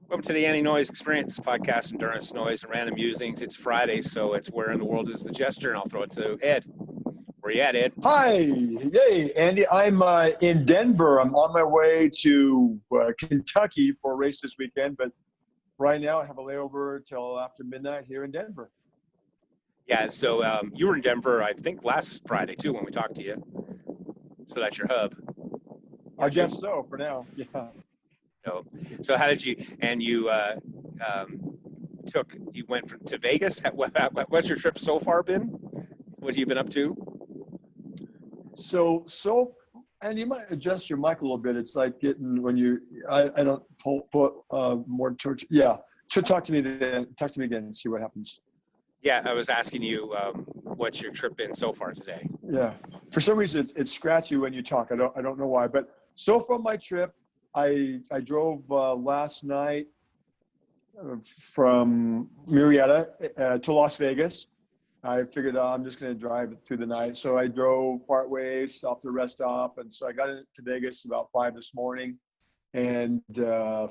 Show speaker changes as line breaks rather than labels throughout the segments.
Welcome to the Anti-Noise Experience podcast, Endurance, Noise, and Random Musings. It's Friday, so it's Where in the World is the Jester, and I'll throw it to Ed. Where you at, Ed?
Hi, yay, Andy. I'm in Denver. I'm on my way to Kentucky for a race this weekend, but right now I have a layover till after midnight here in Denver.
Yeah, so you were in Denver, I think, last Friday, too, when we talked to you. So that's your hub.
I guess so for now, yeah.
So how did you, and you went to Vegas? What's your trip so far been? What have you been up to?
So, and you might adjust your mic a little bit. It's like getting when I don't put more towards, yeah. So talk to me again and see what happens.
Yeah, I was asking you what's your trip been so far today?
Yeah, for some reason it's scratchy when you talk. I don't know why, but so far my trip, I drove last night from Murrieta to Las Vegas. I figured I'm just going to drive through the night. So I drove part way, stopped at a rest stop. And so I got into Vegas about 5 this morning and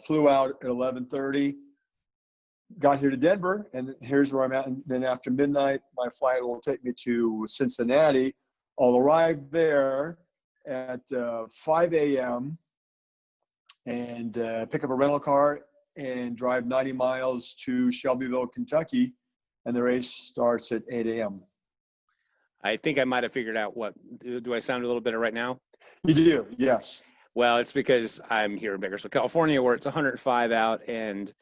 flew out at 11:30. Got here to Denver, and here's where I'm at. And then after midnight, my flight will take me to Cincinnati. I'll arrive there at 5 a.m. and pick up a rental car and drive 90 miles to Shelbyville, Kentucky. And the race starts at 8 a.m.
I think I might have figured out do I sound a little better right now?
You do, yes.
Well, it's because I'm here in Bakersfield, California, where it's 105 out, and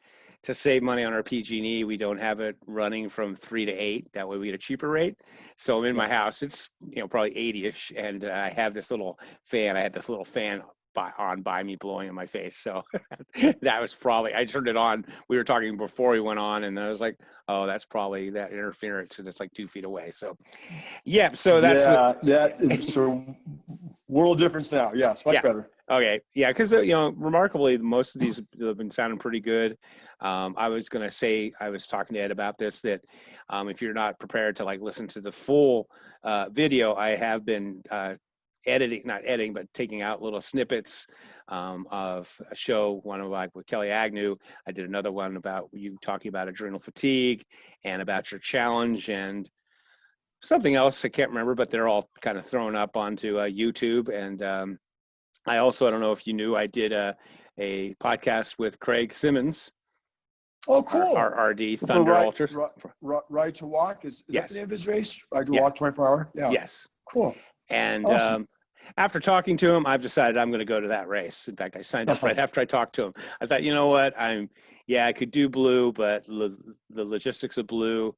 to save money on our PG&E, we don't have it running from 3 to 8. That way we get a cheaper rate. So I'm in my house. It's probably 80-ish, and I have this little fan. I had this little fan by me blowing in my face. So that was probably, I turned it on. We were talking before we went on, and I was like, oh, that's probably that interference, and it's like 2 feet away. So yeah, so that's
it's a world difference now. Yeah, it's much better.
Okay, yeah, because remarkably, most of these have been sounding pretty good. I was going to say, I was talking to Ed about this, that if you're not prepared to listen to the full video, I have been not editing, but taking out little snippets of a show, one with Kelly Agnew. I did another one about you talking about adrenal fatigue and about your challenge and something else I can't remember, but they're all kind of thrown up onto YouTube. And I also, I don't know if you knew, I did a podcast with Craig Simmons.
Oh, cool.
Our RD Thunder Ultras.
Right to Walk is
yes.
That the name of his race? Right to Walk 24 hour? Yeah.
Yes.
Cool.
And
awesome.
After talking to him, I've decided I'm going to go to that race. In fact, I signed up right after I talked to him. I thought, you know what, I could do blue, but the logistics of blue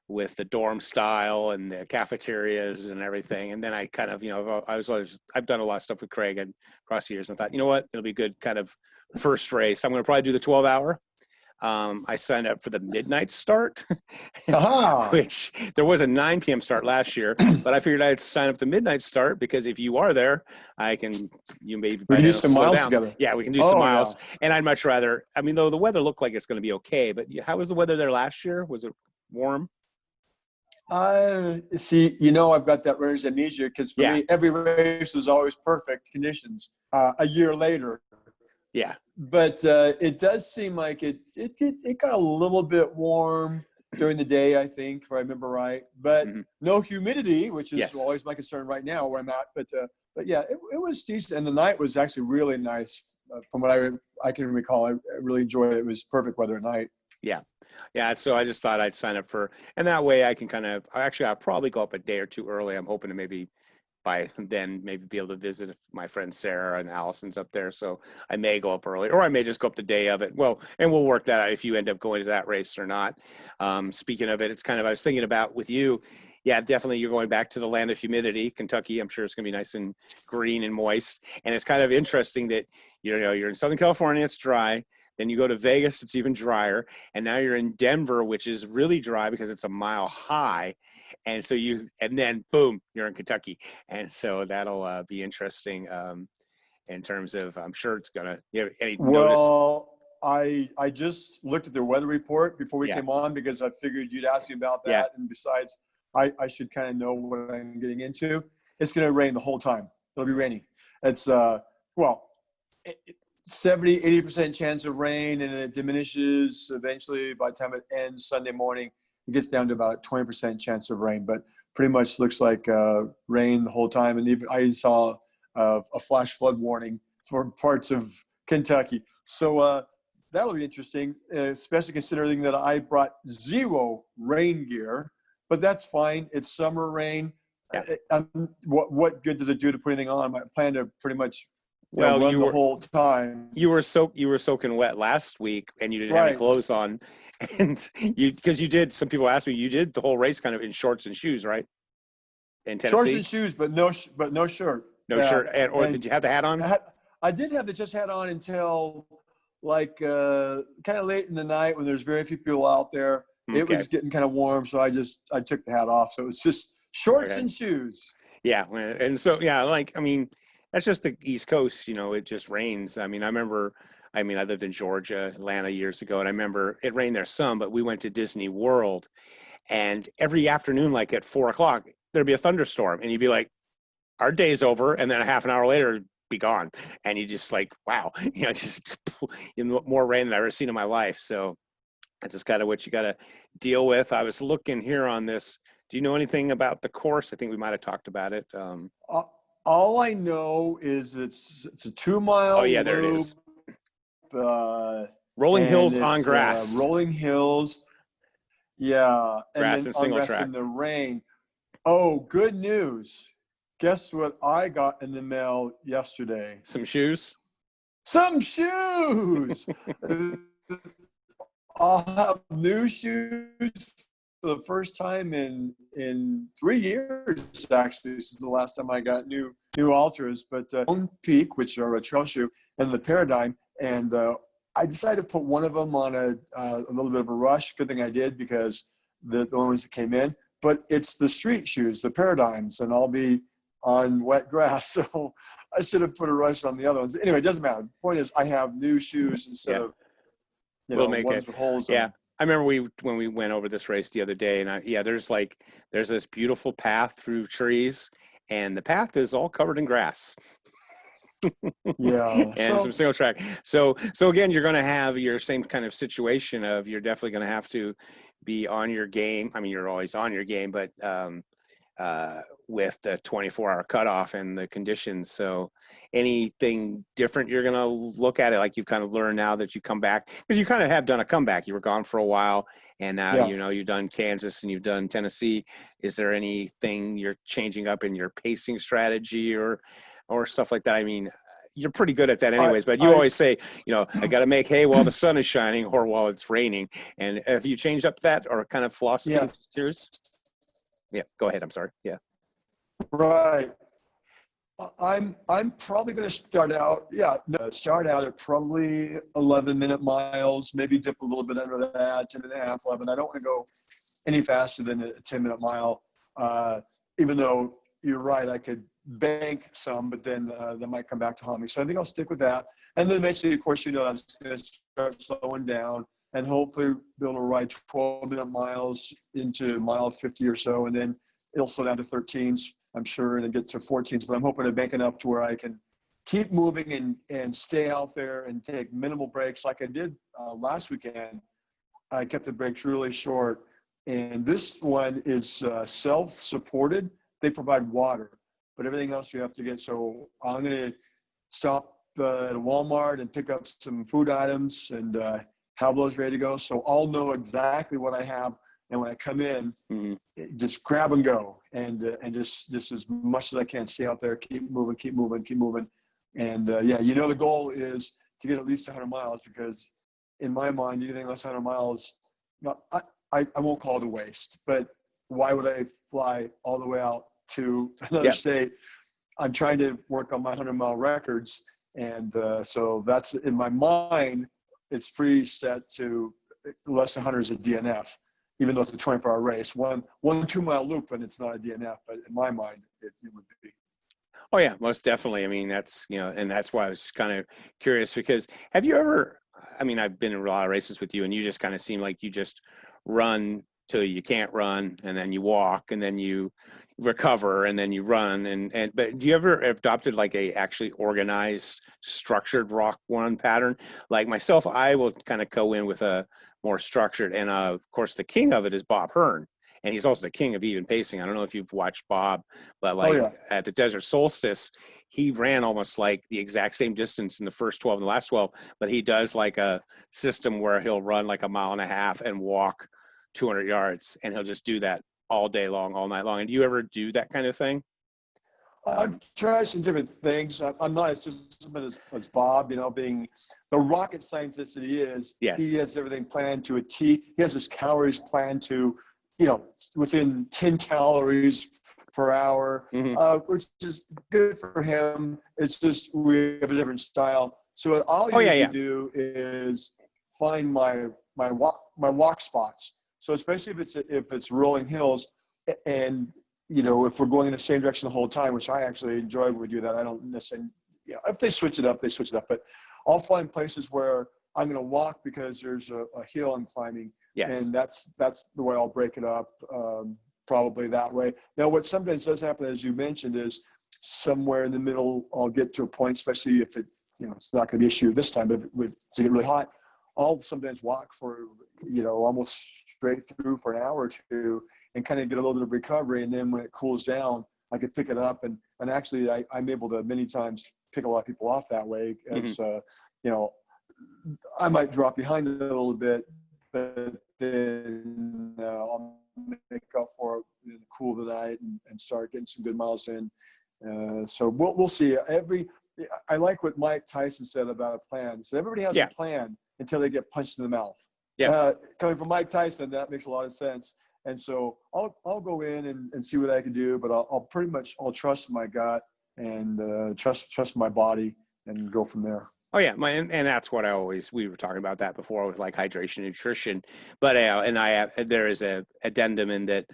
with the dorm style and the cafeterias and everything. And then I kind of, I've done a lot of stuff with Craig and across the years, and I thought, you know what, it'll be good kind of first race. I'm going to probably do the 12-hour. I signed up for the midnight start, which there was a 9 p.m. start last year, but I figured I'd sign up the midnight start because if you are there, we can
do some miles together.
Yeah, we can do some miles. Yeah. And I'd much rather, though the weather looked like it's going to be okay, but how was the weather there last year? Was it warm?
See, I've got that runner's amnesia because for me, every race was always perfect conditions a year later.
Yeah.
But it does seem like it got a little bit warm during the day, I think, if I remember right. But no humidity, which is always my concern right now where I'm at. But yeah, it was decent. And the night was actually really nice. From what I can recall, I really enjoyed it. It was perfect weather at night.
Yeah. Yeah. So I just thought I'd sign up and that way I can I'll probably go up a day or two early. I'm hoping to maybe by then maybe be able to visit my friend Sarah and Allison's up there. So I may go up early, or I may just go up the day of it. Well, and we'll work that out if you end up going to that race or not. Speaking of it, it's kind of, I was thinking about with you, yeah, definitely you're going back to the land of humidity, Kentucky. I'm sure it's going to be nice and green and moist. And it's kind of interesting that, you're in Southern California, it's dry. Then you go to Vegas, it's even drier. And now you're in Denver, which is really dry because it's a mile high. And so and then boom, you're in Kentucky. And so that'll be interesting in terms of, I'm sure it's going to, any notice?
I just looked at their weather report before we came on because I figured you'd ask me about that. Yeah. And besides, I should kind of know what I'm getting into. It's going to rain the whole time. It'll be raining. It's, 70-80% chance of rain, and it diminishes eventually. By the time it ends Sunday morning, it gets down to about 20% chance of rain, but pretty much looks like rain the whole time. And even I saw a flash flood warning for parts of Kentucky. So that'll be interesting, especially considering that I brought zero rain gear, but that's fine. It's summer rain.
Yeah.
What good does it do to put anything on? I plan to pretty much
Well,
run the whole time.
you were soaking wet last week, and you didn't have any
Right.
clothes on, and because you did. Some people asked me, you did the whole race kind of in shorts and shoes, right? In Tennessee,
Shorts and shoes, but no shirt.
no shirt, or did you have the hat on?
I did have the just hat on until like kind of late in the night when there's very few people out there. It was getting kind of warm, so I took the hat off. So it was just shorts and shoes.
Yeah, and so like I mean, that's just the East Coast. It just rains. I mean, I lived in Georgia, Atlanta years ago, and I remember it rained there some, but we went to Disney World, and every afternoon, like at 4:00, there'd be a thunderstorm, and you'd be like, our day's over, and then a half an hour later, it'd be gone, and you just like, wow, just more rain than I've ever seen in my life. So that's just kind of what you got to deal with. I was looking here on this. Do you know anything about the course? I think we might have talked about it.
All I know is it's a 2-mile.
Oh yeah, there it is.
Rolling
hills on grass.
Rolling hills. Yeah.
Grass and single track.
In the rain. Oh, good news. Guess what I got in the mail yesterday?
Some shoes?
Some shoes! I'll have new shoes for the first time in 3 years, actually. This is the last time I got new Ultras. But Peak, which are a trail shoe, and the Paradigm. And I decided to put one of them on a little bit of a rush. Good thing I did, because the ones that came in. But it's the street shoes, the Paradigms, and I'll be on wet grass. So I should have put a rush on the other ones. Anyway, it doesn't matter. The point is I have new shoes instead of ones with holes in them.
I remember when we went over this race the other day, and there's this beautiful path through trees, and the path is all covered in grass.
Yeah.
And some single track. So again, you're going to have your same kind of situation of you're definitely going to have to be on your game. I mean, you're always on your game, but with the 24-hour cutoff and the conditions. So anything different you're going to look at it, like you've kind of learned now that you come back, because you kind of have done a comeback. You were gone for a while, and now you've done Kansas and you've done Tennessee. Is there anything you're changing up in your pacing strategy or stuff like that? I mean, you're pretty good at that anyways, but you always say, I got to make hay while the sun is shining or while it's raining. And have you changed up that or kind of philosophy? Yeah, go ahead. I'm sorry. Yeah.
Right. I'm probably going to start out at probably 11-minute miles, maybe dip a little bit under that, 10 and a half, 11. I don't want to go any faster than a 10-minute mile, even though you're right, I could bank some, but then that might come back to haunt me. So I think I'll stick with that. And then eventually, of course, I'm going to start slowing down and hopefully be able to ride 12-minute miles into mile 50 or so. And then it'll slow down to 13s, I'm sure, and then get to 14s. But I'm hoping to bank enough to where I can keep moving and stay out there and take minimal breaks like I did last weekend. I kept the breaks really short. And this one is self-supported. They provide water, but everything else you have to get. So I'm going to stop at a Walmart and pick up some food items and have those ready to go. So I'll know exactly what I have. And when I come in, just grab and go, and just as much as I can, stay out there, keep moving. And the goal is to get at least 100 miles, because in my mind, anything less than 100 miles, I won't call it a waste. But why would I fly all the way out to another state? I'm trying to work on my 100-mile records, and so that's in my mind. It's pretty set to less than 100 is a DNF. Even though it's a 24-hour race, one 2-mile loop, and it's not a DNF, but in my mind, it would be.
Oh yeah, most definitely. I mean, that's, and that's why I was kind of curious, because have you ever, I mean, I've been in a lot of races with you, and you just kind of seem like you just run till you can't run, and then you walk, and then you recover and then you run. But do you ever adopted like a actually organized, structured rock run pattern? Like myself, I will kind of go in with a more structured, and of course the king of it is Bob Hearn, and he's also the king of even pacing. I don't know if you've watched Bob, but
Oh
like
yeah.
at the Desert Solstice, he ran almost like the exact same distance in the first 12 and the last 12, but he does like a system where he'll run like a mile and a half and walk 200 yards, and he'll just do that all day long, all night long. And do you ever do that kind of thing?
I've tried some different things. I'm not as disciplined as Bob, being the rocket scientist that he is. He
Yes.
has everything planned to a T. He has his calories planned to, within 10 calories per hour,
Hmm.
which is good for him. It's just we have a different style. So what I'll
Oh yeah,
usually
yeah.
do is find my walk spots. So especially if it's rolling hills, and if we're going in the same direction the whole time, which I actually enjoy when we do that. I don't necessarily, if they switch it up, they switch it up. But I'll find places where I'm going to walk because there's a hill I'm climbing,
Yes.
and that's the way I'll break it up. Probably that way. Now, what sometimes does happen, as you mentioned, is somewhere in the middle, I'll get to a point, especially if it's not going to be an issue this time, but to get really hot, I'll sometimes walk for, almost straight through for an hour or two and kind of get a little bit of recovery. And then when it cools down, I could pick it up. And actually I'm able to many times pick a lot of people off that way
Hmm.
as, I might drop behind a little bit, but then I'll make up for it in the cool of the night and start getting some good miles in. So we'll see. I like what Mike Tyson said about a plan. So everybody has a
Yeah.
plan until they get punched in the mouth.
Yeah.
Coming from Mike Tyson, that makes a lot of sense. And so I'll go in and see what I can do, but I'll pretty much trust my gut and trust my body and go from there.
Oh yeah, and that's what we were talking about that before with like hydration, nutrition, but and there is a addendum in that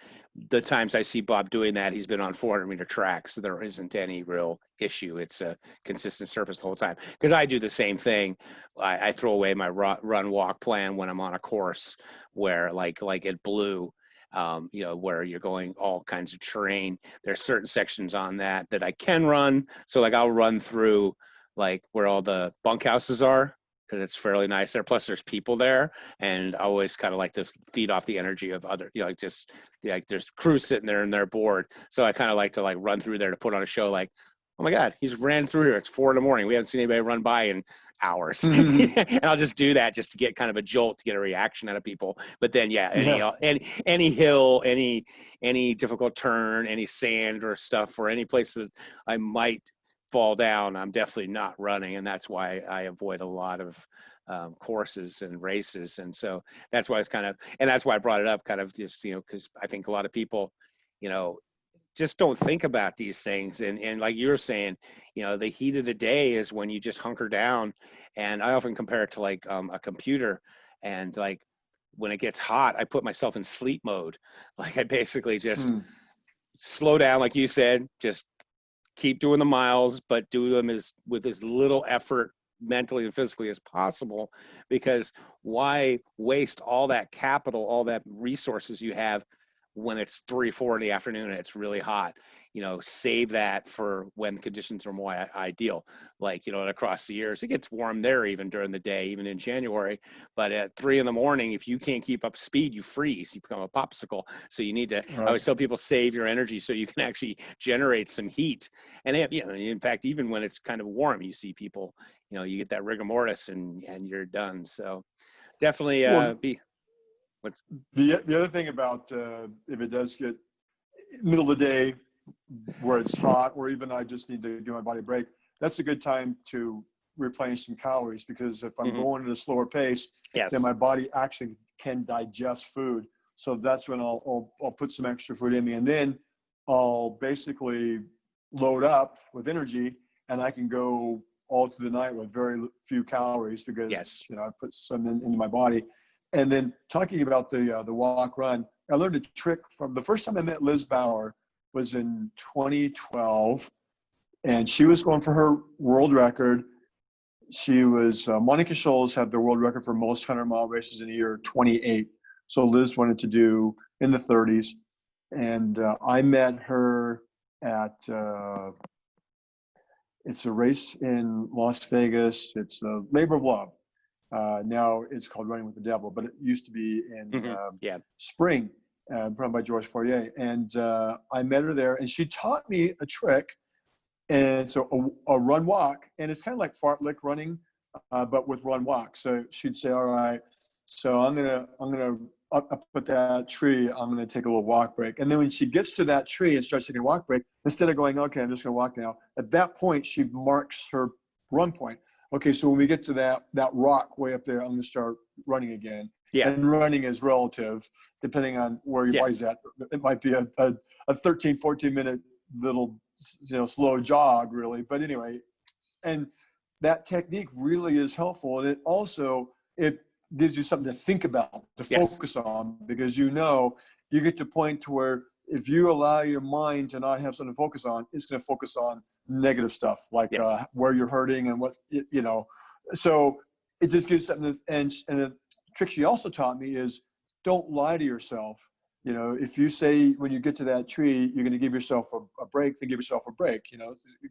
the times I see Bob doing that, he's been on 400-meter tracks, so there isn't any real issue. It's a consistent surface the whole time. Because I do the same thing. I throw away my run walk plan when I'm on a course where like at Blue. Where you're going all kinds of terrain. There's certain sections on that I can run. So like I'll run through like where all the bunkhouses are because it's fairly nice there. Plus, there's people there, and I always kind of like to feed off the energy of other, like just like there's crews sitting there and they're bored. So I kind of like to like run through there to put on a show. Like, oh my God, he's ran through here. It's 4 a.m. We haven't seen anybody run by in hours, and I'll just do that just to get kind of a jolt, to get a reaction out of people. But then, yeah,
Yeah.
any hill, any difficult turn, any sand or stuff, or any place that I might fall down, I'm definitely not running, and that's why I avoid a lot of courses and races. And so that's why that's why I brought it up, kind of just because I think a lot of people, you know, just don't think about these things. And like you were saying, the heat of the day is when you just hunker down. And I often compare it to like a computer, and like when it gets hot, I put myself in sleep mode. Like I basically just
Hmm.
slow down, like you said, just keep doing the miles, but do them with as little effort mentally and physically as possible, because why waste all that capital, all that resources you have when it's 3, 4 in the afternoon and it's really hot? Save that for when conditions are more ideal. Like, across the years, it gets warm there even during the day, even in January. But at 3 in the morning, if you can't keep up speed, you freeze, you become a popsicle. So you need to, I
Right.
always tell people, save your energy so you can actually generate some heat. And in fact, even when it's kind of warm, you see people, you get that rigor mortis and you're done. So definitely
Well,
be what's
the other thing about if it does get middle of the day where it's hot, or even I just need to give my body a break, that's a good time to replenish some calories, because if I'm
Mhm.
going at a slower pace, then
Yes.
my body actually can digest food. So that's when I'll put some extra food in me, and then I'll basically load up with energy, and I can go all through the night with very few calories, because
Yes.
I put some into my body. And then talking about the walk run, I learned a trick from the first time I met Liz Bauer was in 2012, and she was going for her world record. She was Monica Scholes had the world record for most 100-mile races in a year, 28. So Liz wanted to do in the 30s. and I met her at it's a race in Las Vegas. It's a Labor of Love. Now it's called Running with the Devil, but it used to be in
Yeah.
spring, run by George Fourier. And I met her there, and she taught me a trick. And so a run walk, and it's kind of like fartlek running, but with run walk. So she'd say, "All right, so I'm gonna up at that tree. I'm gonna take a little walk break." And then when she gets to that tree and starts taking a walk break, instead of going, "Okay, I'm just gonna walk now," at that point she marks her run point. Okay, so when we get to that rock way up there, I'm gonna start running again.
Yeah.
And running is relative, depending on where your body's at. It might be a 13, 14 minute little slow jog really, but anyway, and that technique really is helpful, and it gives you something to think about, to
Yes.
focus on, because you get to a point to where if you allow your mind to not have something to focus on, it's going to focus on negative stuff like
Yes.
where you're hurting and so it just gives something and a trick she also taught me is don't lie to yourself. If you say when you get to that tree, you're going to give yourself a break, then give yourself a break.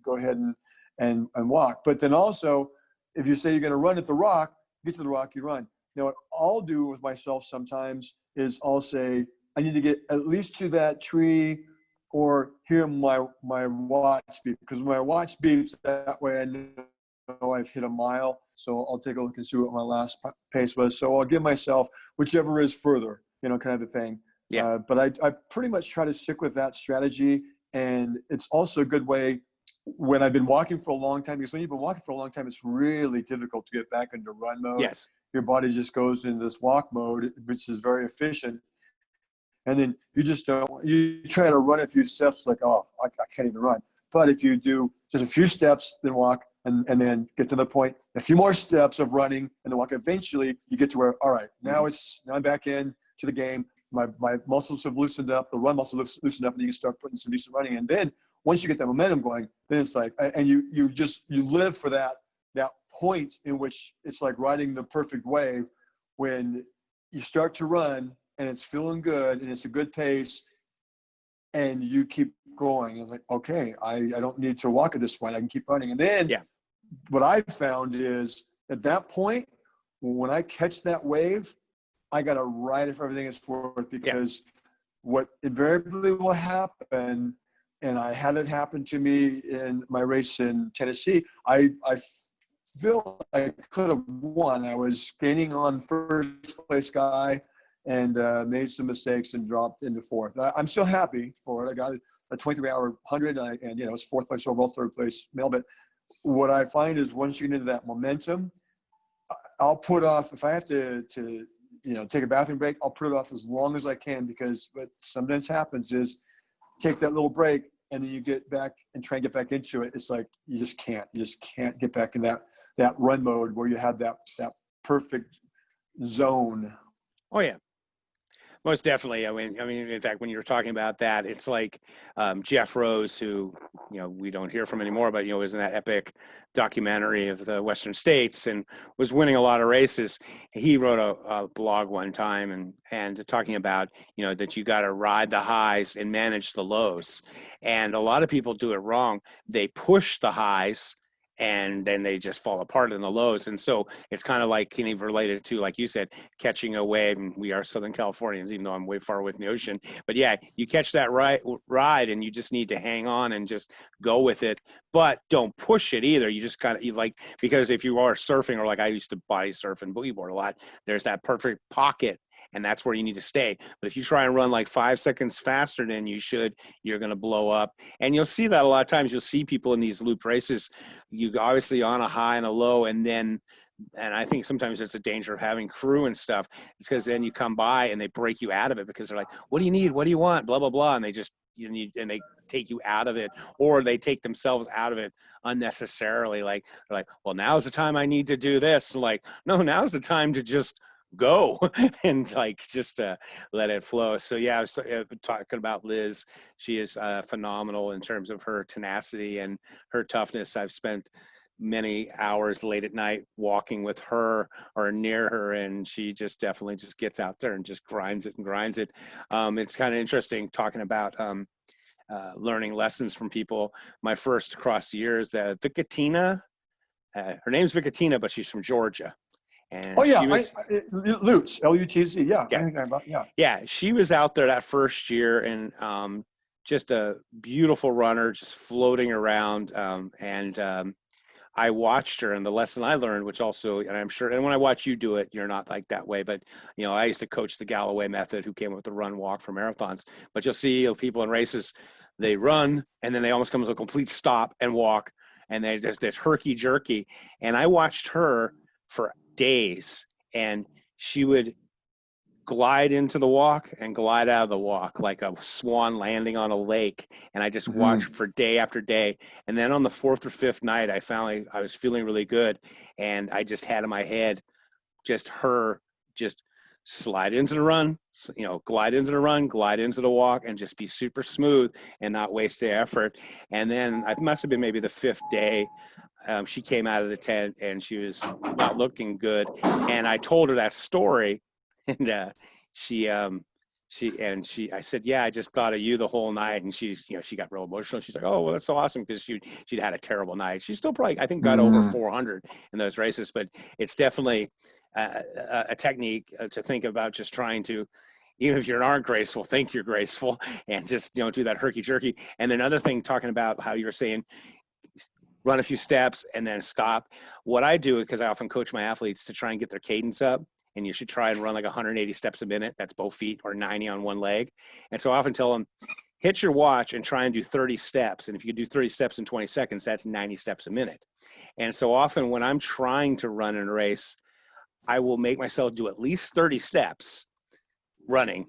Go ahead and walk. But then also, if you say you're going to run at the rock, get to the rock, you run. Now, what I'll do with myself sometimes is I'll say, I need to get at least to that tree or hear my watch beep, because my watch beeps, that way I know I've hit a mile. So I'll take a look and see what my last pace was. So I'll give myself whichever is further, kind of a thing.
Yeah.
But I pretty much try to stick with that strategy. And it's also a good way when I've been walking for a long time, because when you've been walking for a long time, it's really difficult to get back into run mode.
Yes.
Your body just goes into this walk mode, which is very efficient. And then you try to run a few steps like, oh, I can't even run. But if you do just a few steps, then walk, and then get to the point, a few more steps of running and then walk, eventually you get to where, all right, now I'm back in to the game. My muscles have loosened up, the run muscles loosened up, and you can start putting some decent running. And then once you get that momentum going, then it's like, and you live for that point in which it's like riding the perfect wave when you start to run and it's feeling good and it's a good pace and you keep going. It's like, okay, I don't need to walk at this point. I can keep running. And then what I've found is at that point, when I catch that wave, I got to ride it for everything it's worth, because what invariably will happen, and I had it happen to me in my race in Tennessee, I feel I could have won. I was gaining on first place guy and made some mistakes and dropped into fourth. I'm still happy for it. I got a 23-hour 100, and it was fourth place overall, third place male. But what I find is once you get into that momentum, I'll put off, if I have to take a bathroom break, I'll put it off as long as I can, because what sometimes happens is take that little break and then you get back and try and get back into it. It's like you just can't get back in that run mode where you have that perfect zone.
Oh yeah. Most definitely. I mean, in fact, when you were talking about that, it's like Jeff Rose, who we don't hear from anymore, but was in that epic documentary of the Western States and was winning a lot of races. He wrote a blog one time and talking about that you got to ride the highs and manage the lows, and a lot of people do it wrong. They push the highs and then they just fall apart in the lows. And so it's kind of like, can you relate it to, like you said, catching a wave? And we are Southern Californians, even though I'm way far away from the ocean. But yeah, you catch that ride and you just need to hang on and just go with it. But don't push it either. You just kind of because if you are surfing, or like I used to body surf and boogie board a lot, there's that perfect pocket. And that's where you need to stay. But if you try and run like 5 seconds faster than you should, you're going to blow up. And you'll see that a lot of times. You'll see people in these loop races, you obviously on a high and a low, and I think sometimes it's a danger of having crew and stuff. It's because then you come by and they break you out of it, because they're like, what do you need? What do you want? Blah, blah, blah. And they just, and they take you out of it, or they take themselves out of it unnecessarily. Like, they're like, well, now's the time I need to do this. Like, no, now's the time to just go and just let it flow. So yeah, I was talking about Liz. She is phenomenal in terms of her tenacity and her toughness. I've spent many hours late at night walking with her or near her, and she just definitely just gets out there and just grinds it and grinds it. It's kind of interesting talking about learning lessons from people. My first across the years, Vicatina, her name's Vicatina, but she's from Georgia.
Oh
And
yeah,
she was,
Lutz, Lutz. Yeah, I
yeah,
think about yeah.
yeah, she was out there that first year, and just a beautiful runner, just floating around. I watched her, and the lesson I learned, which also, and I'm sure, and when I watch you do it, you're not like that way, but I used to coach the Galloway method, who came up with the run walk for marathons. But you'll see people in races, they run and then they almost come to a complete stop and walk, and they just this herky jerky. And I watched her for days, and she would glide into the walk and glide out of the walk like a swan landing on a lake. And I just watched for day after day. And then on the fourth or fifth night, I was feeling really good. And I just had in my head just her just slide into the run, glide into the run, glide into the walk, and just be super smooth and not waste the effort. And then I must have been maybe the fifth day. She came out of the tent and she was not looking good. And I told her that story, and I said, yeah, I just thought of you the whole night. And she got real emotional. She's like, oh, well, that's so awesome, because she'd had a terrible night. She still probably, I think, got over 400 in those races, but it's definitely a technique to think about, just trying to, even if you aren't graceful, think you're graceful, and just, do that herky jerky. And then another thing, talking about how you were saying, run a few steps and then stop. What I do, because I often coach my athletes to try and get their cadence up, and you should try and run like 180 steps a minute. That's both feet, or 90 on one leg. And so I often tell them, hit your watch and try and do 30 steps. And if you do 30 steps in 20 seconds, that's 90 steps a minute. And so often when I'm trying to run in a race, I will make myself do at least 30 steps running,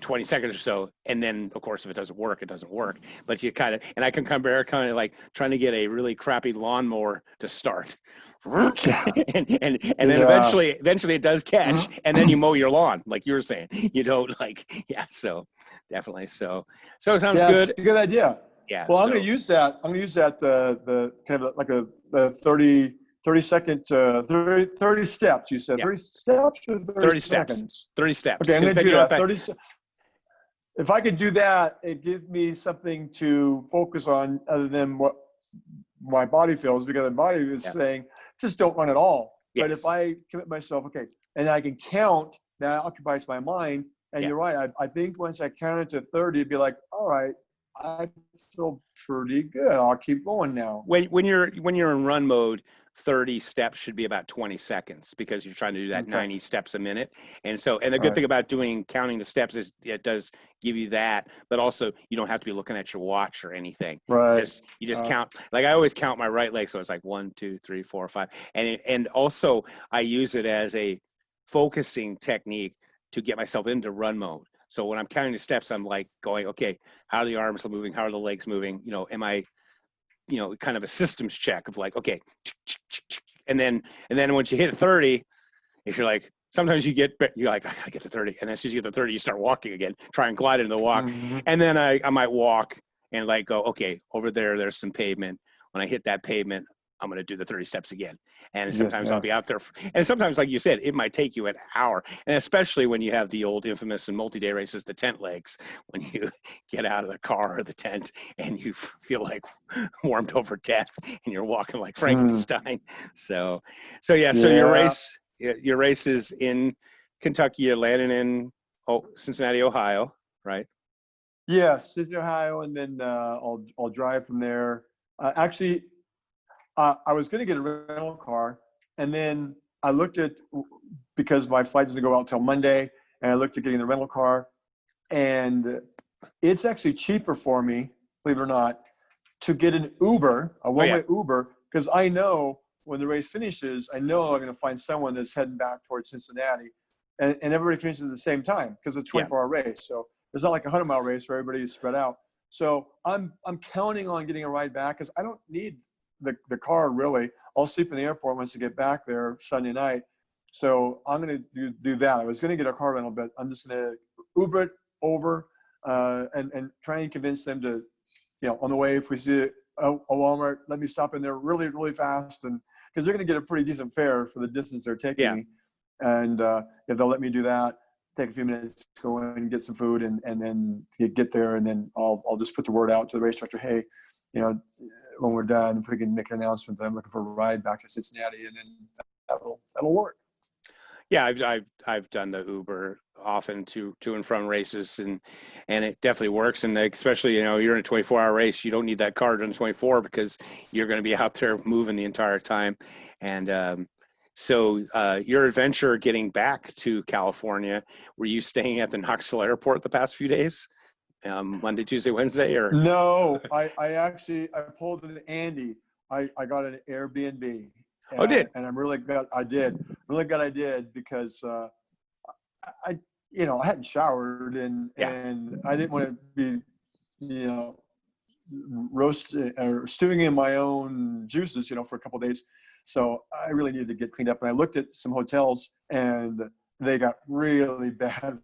20 seconds or so. And then, of course, if it doesn't work, it doesn't work. But you and I can compare kind of like trying to get a really crappy lawnmower to start. and then eventually it does catch, and then you mow your lawn, like you were saying. You don't so definitely. So it sounds good.
It's a good idea.
Yeah.
Well, I'm going to use that. I'm going to use that, the kind of like a 30 second, 30 steps. You said 30 steps or 30 seconds?
30 steps.
Okay, I'm going to do that. 30. If I could do that, it gives me something to focus on other than what my body feels, because the body is saying, just don't run at all. Yes. But if I commit myself, okay, and I can count, that occupies my mind. And you're right. I think once I counted to 30, it'd be like, all right, I feel pretty good. I'll keep going now.
When you're in run mode, 30 steps should be about 20 seconds, because you're trying to do that 90 steps a minute. And the good thing about counting the steps is it does give you that, but also you don't have to be looking at your watch or anything.
Right.
You just count. Like I always count my right leg. So it's like 1, 2, 3, 4, 5. And also I use it as a focusing technique to get myself into run mode. So when I'm counting the steps, I'm like going, okay, how are the arms moving? How are the legs moving? Am I, kind of a systems check of like, okay. And then once you hit 30, if you're like, sometimes you're like, I get to 30. And then as soon as you get to 30, you start walking again, try and glide into the walk. And then I might walk and like go, okay, over there's some pavement. When I hit that pavement, I'm going to do the 30 steps again. And sometimes I'll be out there. And sometimes, like you said, it might take you an hour. And especially when you have the old infamous and multi-day races, the tent legs, when you get out of the car or the tent and you feel like warmed over death and you're walking like Frankenstein. So your race is in Kentucky. You're landing in Cincinnati, Ohio, right?
Yes, Cincinnati, Ohio. And then I'll drive from there. Actually, I was going to get a rental car, and then I looked at, because my flight doesn't go out till Monday, and I looked at getting the rental car, and it's actually cheaper for me, believe it or not, to get an Uber, a one-way Uber, because I know when the race finishes, I know I'm going to find someone that's heading back towards Cincinnati, and everybody finishes at the same time, because it's a 24-hour race. So it's not like a 100-mile race where everybody is spread out. So I'm counting on getting a ride back, because I don't need the car really. I'll sleep in the airport once I get back there Sunday night. So I'm going to do that. I was going to get a car rental, but I'm just going to Uber it over and try and convince them to, on the way, if we see a Walmart let me stop in there really, really fast, and because they're going to get a pretty decent fare for the distance they're taking
Yeah.
me. And if they'll let me do that, take a few minutes, go in and get some food, and then get there, and then I'll just put the word out to the race director, hey, when we're done, if we can make an announcement that I'm looking for a ride back to Cincinnati, and then that'll work.
Yeah, I've done the Uber often to and from races, and it definitely works. And especially, you're in a 24-hour race, you don't need that car during 24 because you're going to be out there moving the entire time. And so your adventure getting back to California, were you staying at the Knoxville airport the past few days? Monday, Tuesday, Wednesday, or?
No, I pulled an Andy. I got an Airbnb.
Oh, did?
And I'm really glad I did. Really glad I did, because I hadn't showered, and I didn't want to be roasting or stewing in my own juices for a couple of days. So I really needed to get cleaned up. And I looked at some hotels, and they got really bad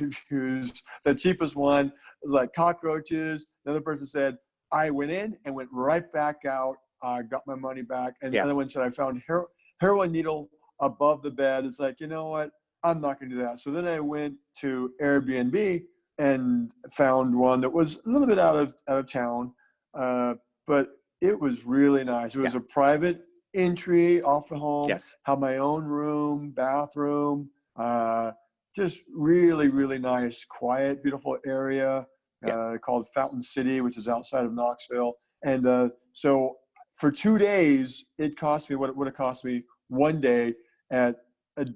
reviews. The cheapest one was like cockroaches. Another person said, I went in and went right back out. Got my money back. And the other one said, I found heroin needle above the bed. It's like, you know what? I'm not going to do that. So then I went to Airbnb and found one that was a little bit out of town, but it was really nice. It was a private entry off the home.
Yes.
Had my own room, bathroom, just really, really nice, quiet, beautiful area called Fountain City, which is outside of Knoxville. And so for 2 days, it cost me what it would have cost me one day at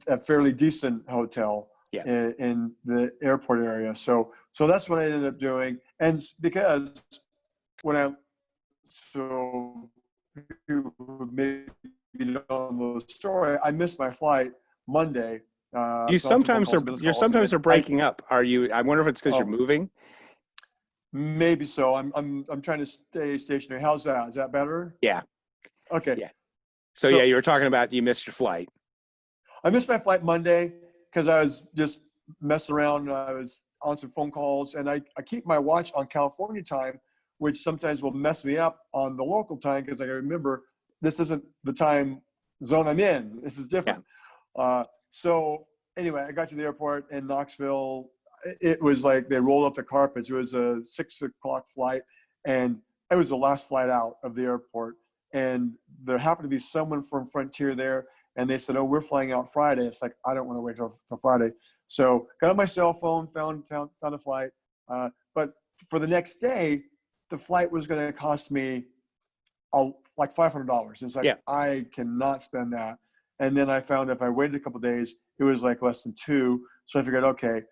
a fairly decent hotel in the airport area. So that's what I ended up doing. And because maybe know the story, I missed my flight Monday.
You're sometimes are breaking up. Are you? I wonder if it's because you're moving.
Maybe so. I'm trying to stay stationary. How's that? Is that better?
Yeah.
Okay.
Yeah. So you were talking about you missed your flight.
I missed my flight Monday because I was just messing around. I was on some phone calls, and I keep my watch on California time, which sometimes will mess me up on the local time because I remember this isn't the time zone I'm in. This is different. Yeah. So anyway, I got to the airport in Knoxville. It was like they rolled up the carpets. It was a 6 o'clock flight, and it was the last flight out of the airport. And there happened to be someone from Frontier there, and they said, "Oh, we're flying out Friday." It's like, I don't want to wait till Friday. So got on my cell phone, found a flight. But for the next day, the flight was going to cost me like $500. It's like, I cannot spend that. And then I found if I waited a couple of days, it was like less than $2. So I figured, okay,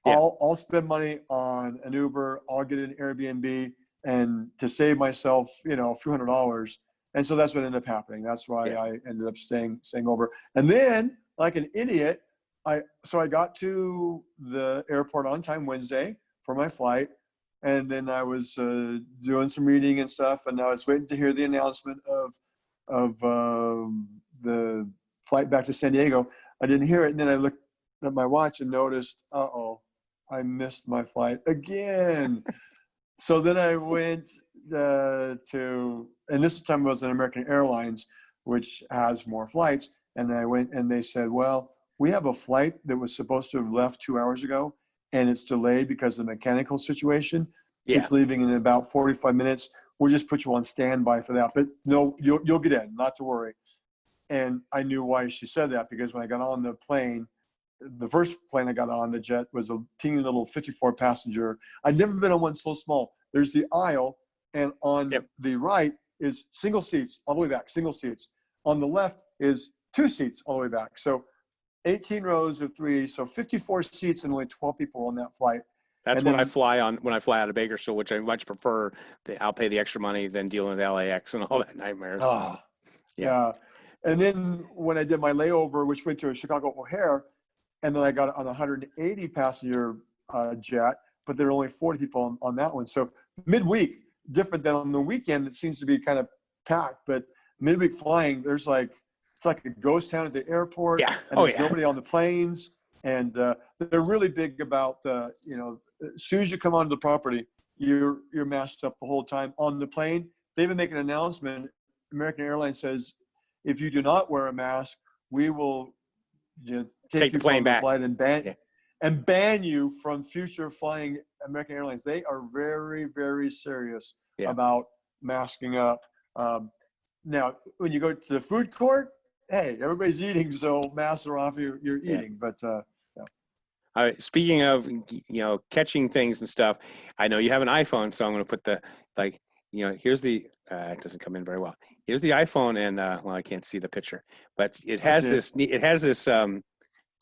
I'll spend money on an Uber. I'll get an Airbnb, and to save myself, a few $100s. And so that's what ended up happening. That's why I ended up staying over. And then, like an idiot, I got to the airport on time Wednesday for my flight, and then I was doing some reading and stuff, and I was waiting to hear the announcement of the flight back to San Diego. I didn't hear it, and then I looked at my watch and noticed, I missed my flight again. So then I went and this time it was an American Airlines, which has more flights. And I went, and they said, well, we have a flight that was supposed to have left 2 hours ago, and it's delayed because of the mechanical situation. Yeah. It's leaving in about 45 minutes. We'll just put you on standby for that. But no, you'll get in, not to worry. And I knew why she said that, because when I got on the plane, the first plane I got on, the jet, was a teeny little 54 passenger. I'd never been on one so small. There's the aisle, and on the right is single seats all the way back, single seats. On the left is 2 seats all the way back. So 18 rows of 3, so 54 seats, and only 12 people on that flight.
That's when I fly out of Bakersfield, which I much prefer. I'll pay the extra money than dealing with LAX and all that nightmares.
Yeah. And then when I did my layover, which went to Chicago O'Hare, and then I got on a 180 passenger jet, but there were only 40 people on that one. So midweek, different than on the weekend, it seems to be kind of packed. But midweek flying, it's like a ghost town at the airport.
Yeah.
And there's nobody on the planes. And they're really big about, as soon as you come onto the property, you're masked up the whole time. On the plane, they even make an announcement. American Airlines says, if you do not wear a mask, we will take
Take the
you
plane
from the
back.
flight
Yeah.
and ban you from future flying American Airlines. They are very, very serious
Yeah.
about masking up. Now, when you go to the food court, hey, everybody's eating, so masks are off. You're
Yeah.
eating, but yeah.
Speaking of, catching things and stuff, I know you have an iPhone, so I'm going to put here's the, it doesn't come in very well. Here's the iPhone, and well, I can't see the picture, but it has this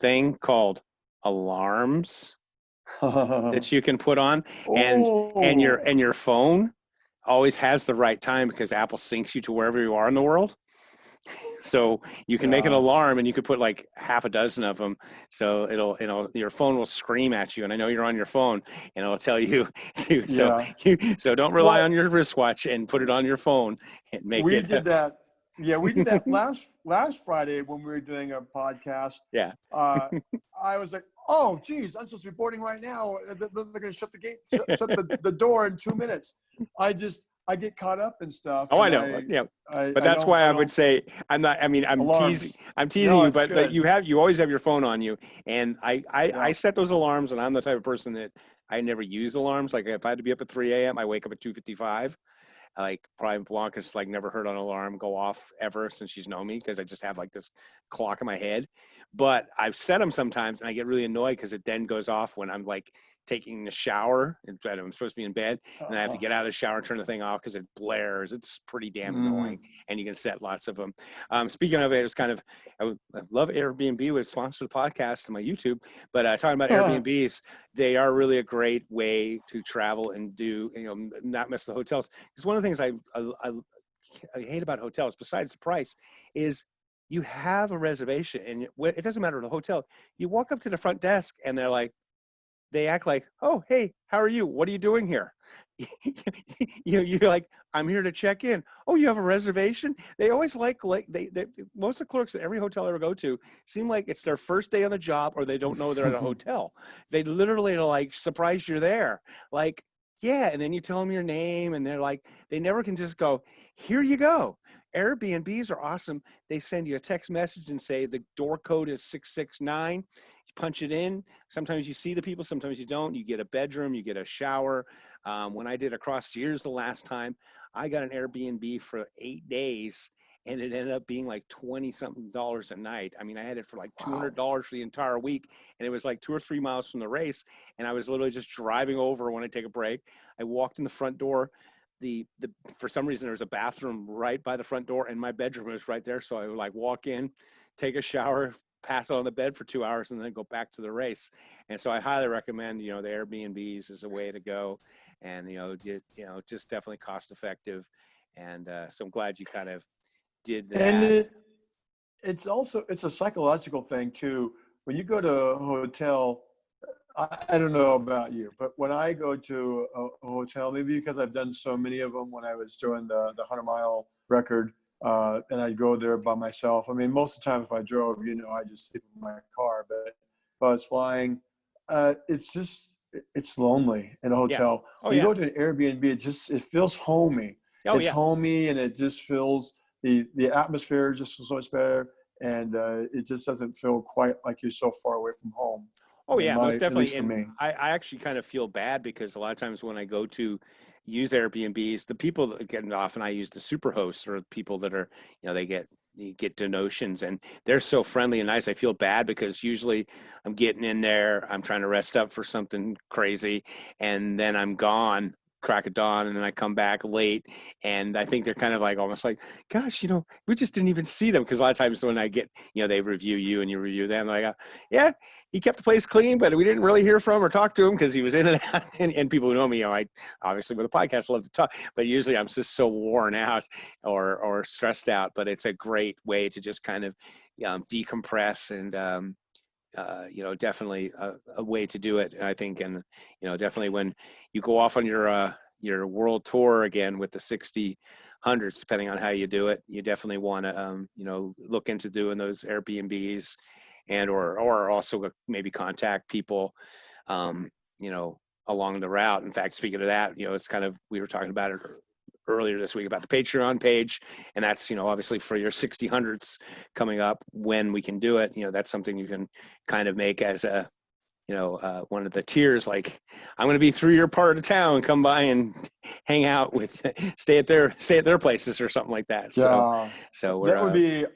thing called alarms that you can put on, and
Oh,
your phone always has the right time because Apple syncs you to wherever you are in the world. So you can make an
yeah.
alarm, and you could put like half a dozen of them. So your phone will scream at you, and I know you're on your phone, and it'll tell you to.
Yeah.
So don't rely on
Well,
your wristwatch, and put it on your phone and make
we
it.
did that. Yeah, we did that last Friday when we were doing a podcast.
Yeah.
I was like, oh, geez, I'm supposed to be boarding right now. They're going to shut the gate, shut the door in 2 minutes. I get caught up in stuff.
Oh, I
And
know. Yeah. But
I
that's why I would
don't
say I'm not. I mean, I'm teasing.
alarms.
I'm teasing
No,
you,
it's
but
good.
you always have your phone on you, and I
Yeah.
set those alarms, and I'm the type of person that I never use alarms. Like if I had to be up at 3 a.m., I wake up at 2:55. Like probably Blanca's like never heard an alarm go off ever since she's known me because I just have like this clock in my head. But I've set them sometimes, and I get really annoyed because it then goes off when I'm like taking a shower and I'm supposed to be in bed, and I have to get out of the shower and turn the thing off because it blares. It's pretty damn annoying, and you can set lots of them. Speaking of it, it was kind of I love Airbnb would sponsor the podcast and my YouTube, but talking about Airbnbs, they are really a great way to travel and do not miss the hotels. Because one of the things I hate about hotels, besides the price, is you have a reservation, and it doesn't matter the hotel. You walk up to the front desk, and they act like, oh, hey, how are you? What are you doing here? You're like, I'm here to check in. Oh, you have a reservation? They always like they most of the clerks at every hotel I ever go to seem like it's their first day on the job, or they don't know they're at a hotel. They literally are like surprised you're there. Like, yeah, and then you tell them your name, and they're like, they never can just go, here you go. Airbnbs are awesome. They send you a text message and say the door code is 669. You punch it in. Sometimes you see the people, sometimes you don't. You get a bedroom, you get a shower. When I did across Sears the last time, I got an Airbnb for 8 days, and it ended up being like 20 something dollars a night. I mean, I had it for like $200 for the entire week, and it was like 2 or 3 miles from the race. And I was literally just driving over when I take a break. I walked in the front door. The for some reason there was a bathroom right by the front door, and my bedroom was right there. So I would like walk in, take a shower, pass out on the bed for 2 hours, and then go back to the race. And so I highly recommend the Airbnbs is a way to go, and just definitely cost effective. And so I'm glad you kind of did
And
that.
it's a psychological thing too. When you go to a hotel, I don't know about you, but when I go to a hotel, maybe because I've done so many of them when I was doing the 100-mile record, and I'd go there by myself. I mean, most of the time if I drove, I just sleep in my car. But if I was flying, it's lonely in a
Yeah.
hotel.
Oh
When you
yeah.
go to an Airbnb, it feels homey.
Oh
It's
yeah.
homey, and it just feels the atmosphere just so much better, and it just doesn't feel quite like you're so far away from home.
Oh yeah, most
At
definitely.
least for
And
me.
I actually kind of feel bad because a lot of times when I go to use Airbnbs, the people that get often I use the super hosts or people that are, you get donations, and they're so friendly and nice. I feel bad because usually I'm getting in there, I'm trying to rest up for something crazy, and then I'm gone crack of dawn, and then I come back late, and I think they're kind of like almost like, gosh, we just didn't even see them, because a lot of times when I get, they review you and you review them, like, yeah, he kept the place clean, but we didn't really hear from or talk to him because he was in and out. And people who know me, I obviously with a podcast love to talk, but usually I'm just so worn out or stressed out. But it's a great way to just kind of decompress, and definitely a way to do it, I think. And definitely when you go off on your world tour again with the 60 hundreds, depending on how you do it, you definitely want to look into doing those Airbnbs, and or also maybe contact people, um, along the route. In fact, speaking of that, it's kind of, we were talking about it earlier this week about the Patreon page, and that's, obviously for your 1600s coming up when we can do it, that's something you can kind of make as a, one of the tiers, like, I'm going to be through your part of town, come by and hang out with, stay at their places or something like that.
Yeah,
So
that would
we're,
be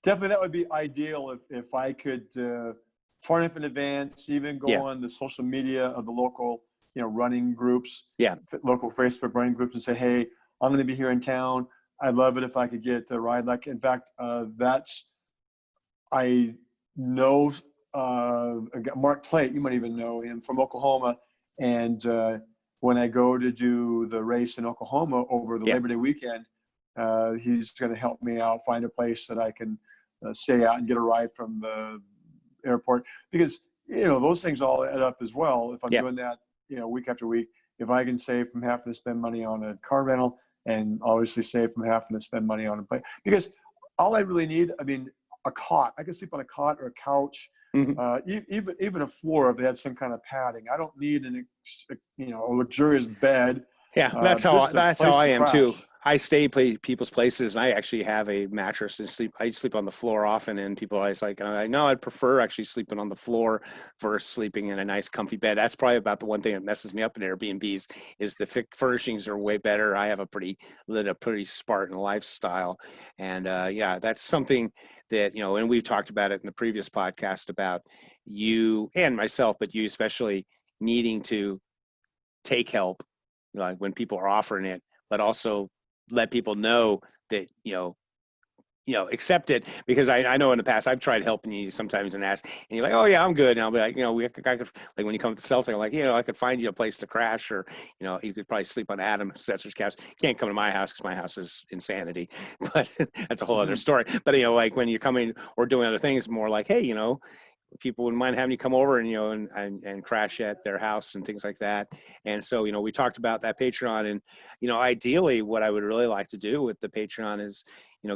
definitely, that would be ideal if I could far enough in advance, even go
yeah,
on the social media of the local, running groups,
yeah,
local Facebook running groups, and say, hey, I'm going to be here in town. I'd love it if I could get a ride. Like, in fact, I know Mark Plate, you might even know him, from Oklahoma. And when I go to do the race in Oklahoma over the
yeah,
Labor Day weekend, he's going to help me out, find a place that I can stay out and get a ride from the airport. Because, those things all add up as well. If I'm
yeah,
doing that, week after week, if I can save from having to spend money on a car rental, and obviously save from having to spend money on a plane. Because all I really need, I mean, a cot. I can sleep on a cot or a couch,
mhm.
even a floor if they had some kind of padding. I don't need a luxurious bed,
Yeah, that's how
just a place
I
to
am too.
crash.
I stay people's places, and I actually have a mattress and sleep. I sleep on the floor often, and people always like, I know I'd prefer actually sleeping on the floor versus sleeping in a nice, comfy bed. That's probably about the one thing that messes me up in Airbnbs is the furnishings are way better. I have a pretty Spartan lifestyle, and yeah, that's something that and we've talked about it in the previous podcast about you and myself, but you especially needing to take help like when people are offering it, but also let people know that accept it, because I know in the past I've tried helping you sometimes and ask, and you're like, oh yeah, I'm good, and I'll be like, I could, like, when you come to Celtic, I'm like, I could find you a place to crash, or you could probably sleep on Adam Setzer's couch. You can't come to my house because my house is insanity, but that's a whole other
Mhm.
story. But like when you're coming or doing other things, more like, hey, people wouldn't mind having you come over and and crash at their house and things like that. And so we talked about that Patreon, and ideally what I would really like to do with the Patreon is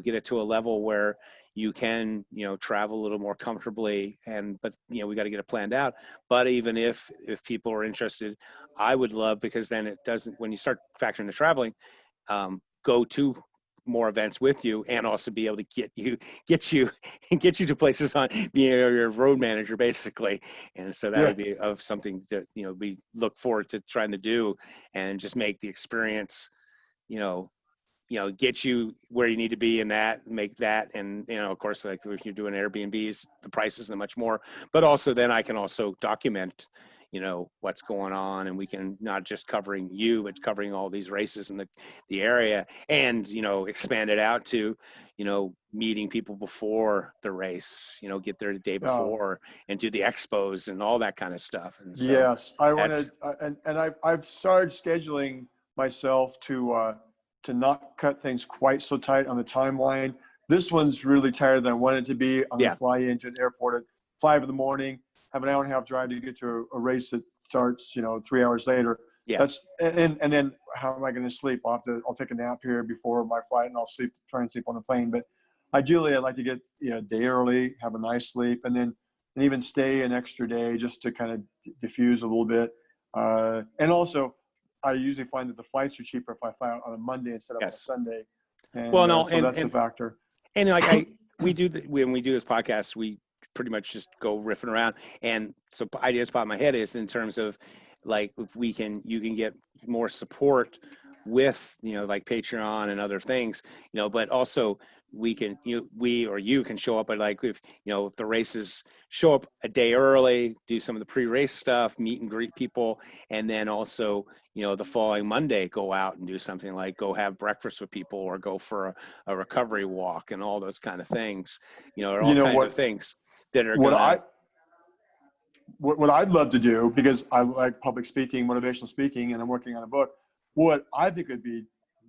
get it to a level where you can travel a little more comfortably, but we got to get it planned out. But even if people are interested, I would love, because then it doesn't, when you start factoring the traveling, go to more events with you, and also be able to get you get you to places on being your road manager basically. And so that
Yeah.
would be of something that we look forward to trying to do, and just make the experience you know get you where you need to be in that, make that. And of course, like if you're doing Airbnbs, the price isn't much more, but also then I can also document what's going on, and we can not just covering you, but covering all these races in the area, and expand it out to meeting people before the race, get there the day
Uh,
before and do the expos and all that kind of stuff. And so
yes, I
that's
wanted, and I've started scheduling myself to not cut things quite so tight on the timeline. This one's really tighter than I want it to be. I'm going
yeah,
to fly into an airport at 5 in the morning, have an hour and a half drive to get to a race that starts, 3 hours later.
yeah,
And then how am I going to sleep? I'll take a nap here before my flight, and I'll try and sleep on the plane. But ideally, I'd like to get a day early, have a nice sleep, and even stay an extra day just to kind of diffuse a little bit. And also, I usually find that the flights are cheaper if I fly out on a Monday instead of on a
yes.
Sunday,
Well,
and
no,
so that's a factor.
and like when we do this podcast, we pretty much just go riffing around. And so ideas pop in my head is in terms of like, if you can get more support with, like Patreon and other things, but also you can show up at, like, if the races, show up a day early, do some of the pre-race stuff, meet and greet people, and then also the following Monday go out and do something like go have breakfast with people, or go for a recovery walk, and all those kind of things, are all
You know
kind of
what?
things that are
What
gonna.
I what I'd love to do, because I like public speaking, motivational speaking, and I'm working on a book. What I think would be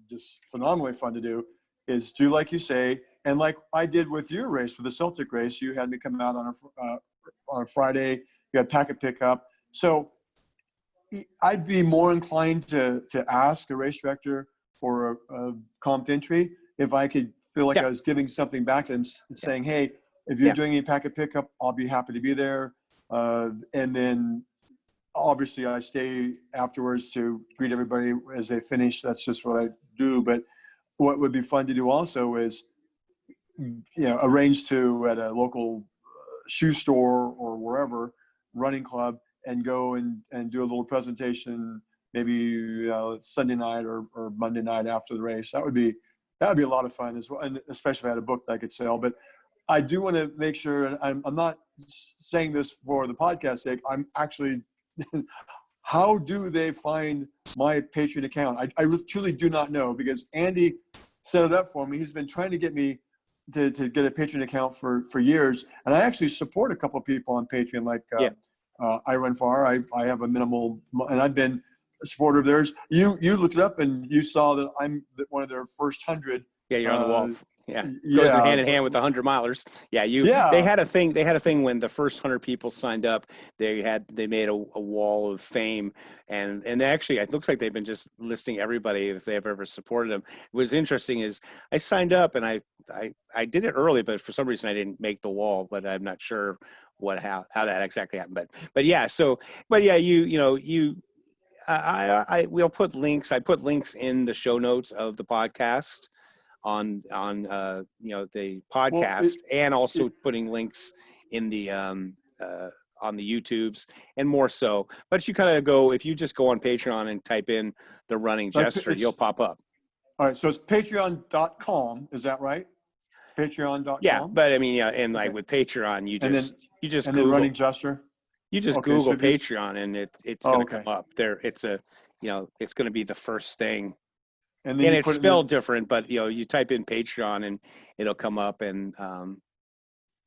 just phenomenally fun to do is do like you say, and like I did with your race, with the Celtic race. You had me come out on a Friday. You had packet pickup, so I'd be more inclined to ask a race director for a comp entry if I could feel like
Yeah,
I was giving something back to them,
yeah,
saying, "Hey, if you're
yeah,
doing any packet pickup, I'll be happy to be there." And then obviously I stay afterwards to greet everybody as they finish. That's just what I do. But what would be fun to do also is, arrange to at a local shoe store or wherever, running club, and go and do a little presentation, maybe Sunday night or Monday night after the race. That would be a lot of fun as well, and especially if I had a book that I could sell. But I do want to make sure, and I'm not saying this for the podcast sake, I'm actually how do they find my Patreon account? I truly do not know, because Andy set it up for me. He's been trying to get me to get a Patreon account for years. And I actually support a couple of people on Patreon, like I Run Far. I have a minimal, and I've been a supporter of theirs. You looked it up and you saw that I'm one of their first 100.
Yeah, you're on the wall. Yeah, goes
Yeah.
in hand with the 100 milers. Yeah,
Yeah.
They had a thing. They had a thing when the first 100 people signed up. They made a wall of fame, and actually, it looks like they've been just listing everybody if they've ever supported them. What was interesting is I signed up and I did it early, but for some reason I didn't make the wall. But I'm not sure how that exactly happened. But yeah. So yeah, we'll put links. I put links in the show notes of the podcast on the podcast, and also putting links in the on the YouTubes and more so. But you kind of go, if you just go on Patreon and type in the Running Jester, you'll pop up.
All right, so it's patreon.com, is that right? Patreon.com.
Yeah, but I mean, and like with Patreon, you just
and
Google
then Running Jester.
You just Google Patreon, and it's going to come up there. It's it's going to be the first thing. And it's spelled different, but you type in Patreon and it'll come up, and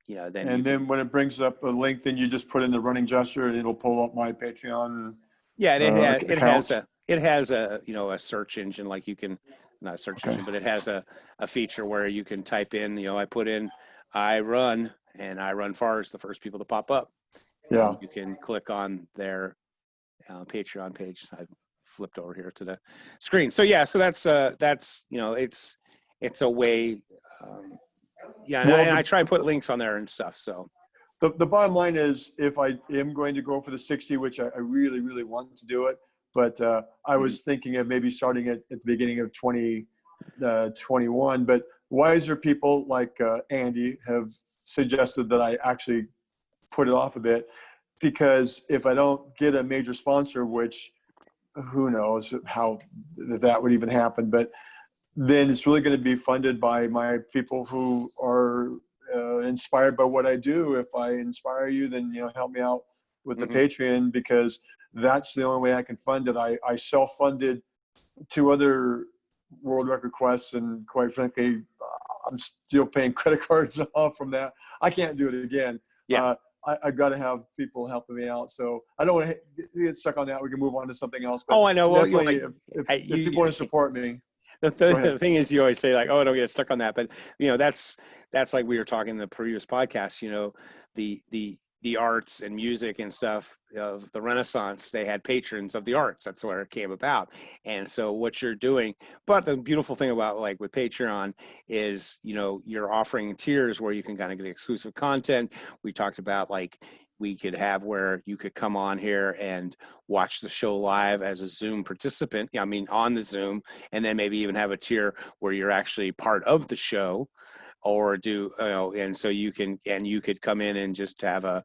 then when it brings up a link, then you just put in the Running Jester and it'll pull up my Patreon.
Yeah, it has a search engine, like you can, not a search engine, but it has a feature where you can type in, I put in I Run, and I Run Far is the first people to pop up.
Yeah,
and you can click on their Patreon page. I flipped over here to the screen. So yeah, so that's it's a way. And I try and put links on there and stuff. So
the bottom line is, if I am going to go for the 60, which I really, really want to do it, but I was thinking of maybe starting at the beginning of 2021. But wiser people like Andy have suggested that I actually put it off a bit, because if I don't get a major sponsor, which who knows how that would even happen, but then it's really going to be funded by my people who are inspired by what I do. If I inspire you, then help me out with the Patreon, because that's the only way I can fund it. I self-funded 2 other world record quests, and quite frankly, I'm still paying credit cards off from that. I can't do it again.
Yeah.
I've got to have people helping me out. So I don't want to get stuck on that. We can move on to something else. But
I know. Well,
if people want to support me.
The thing is, you always say like, "Oh, don't get stuck on that." But that's like we were talking in the previous podcast. The arts and music and stuff of the Renaissance, they had patrons of the arts. That's where it came about. And so what you're doing, but the beautiful thing about like with Patreon is, you're offering tiers where you can kind of get exclusive content. We talked about like, we could have where you could come on here and watch the show live as a Zoom participant. On the Zoom, and then maybe even have a tier where you're actually part of the show, or do, and so you could come in and just have a,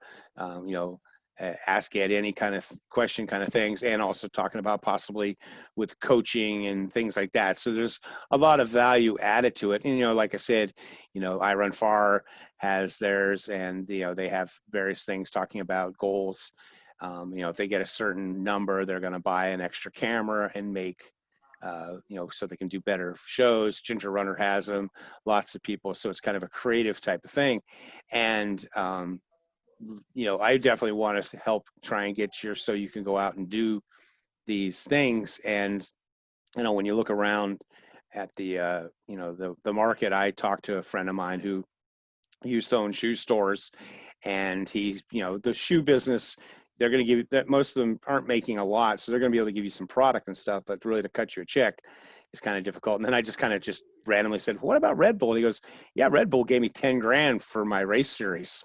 ask at any kind of question kind of things, and also talking about possibly with coaching and things like that. So there's a lot of value added to it. And, like I said, I Run Far has theirs, and, they have various things talking about goals. If they get a certain number, they're going to buy an extra camera and make, so they can do better shows. Ginger Runner has them, lots of people. So it's kind of a creative type of thing. And, I definitely want to help try and get so you can go out and do these things. And, when you look around at the, the market, I talked to a friend of mine who used to own shoe stores, and he's, the shoe business, they're going to give you that. Most of them aren't making a lot, so they're going to be able to give you some product and stuff, but really to cut you a check is kind of difficult. And then I just randomly said, what about Red Bull? And he goes, yeah, Red Bull gave me 10 grand for my race series.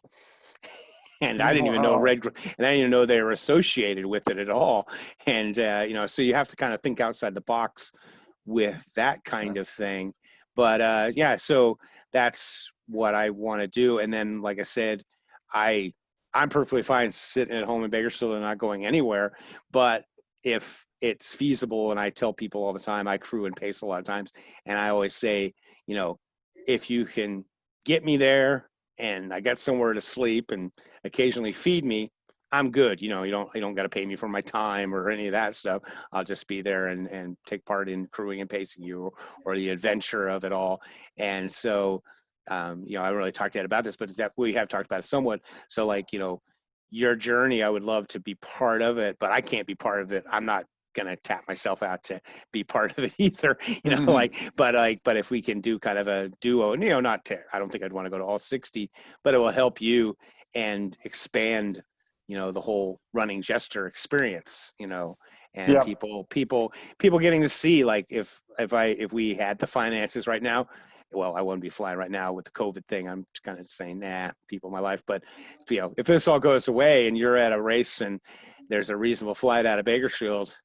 and I didn't even know
Wow.
and I didn't even know they were associated with it at all. And so you have to kind of think outside the box with that kind of thing. But yeah, so that's what I want to do. And then, like I said, I I'm perfectly fine sitting at home in Bakersfield and not going anywhere. But if it's feasible, and I tell people all the time, I crew and pace a lot of times, and I always say, you know, if you can get me there and I got somewhere to sleep and occasionally feed me, I'm good. You don't got to pay me for my time or any of that stuff. I'll just be there and take part in crewing and pacing you, or the adventure of it all. And so, I really talked to Ed about this, but that we have talked about it somewhat. So, like, your journey, I would love to be part of it, but I can't be part of it. I'm not gonna tap myself out to be part of it either.
Mhm.
But if we can do kind of a duo, and not I don't think I'd want to go to all 60, but it will help you and expand the whole running Jester experience, and
Yeah.
people getting to see, like, if we had the finances right now. Well, I wouldn't be flying right now with the COVID thing. I'm kind of saying, nah, people in my life. But if this all goes away and you're at a race and there's a reasonable flight out of Bakersfield,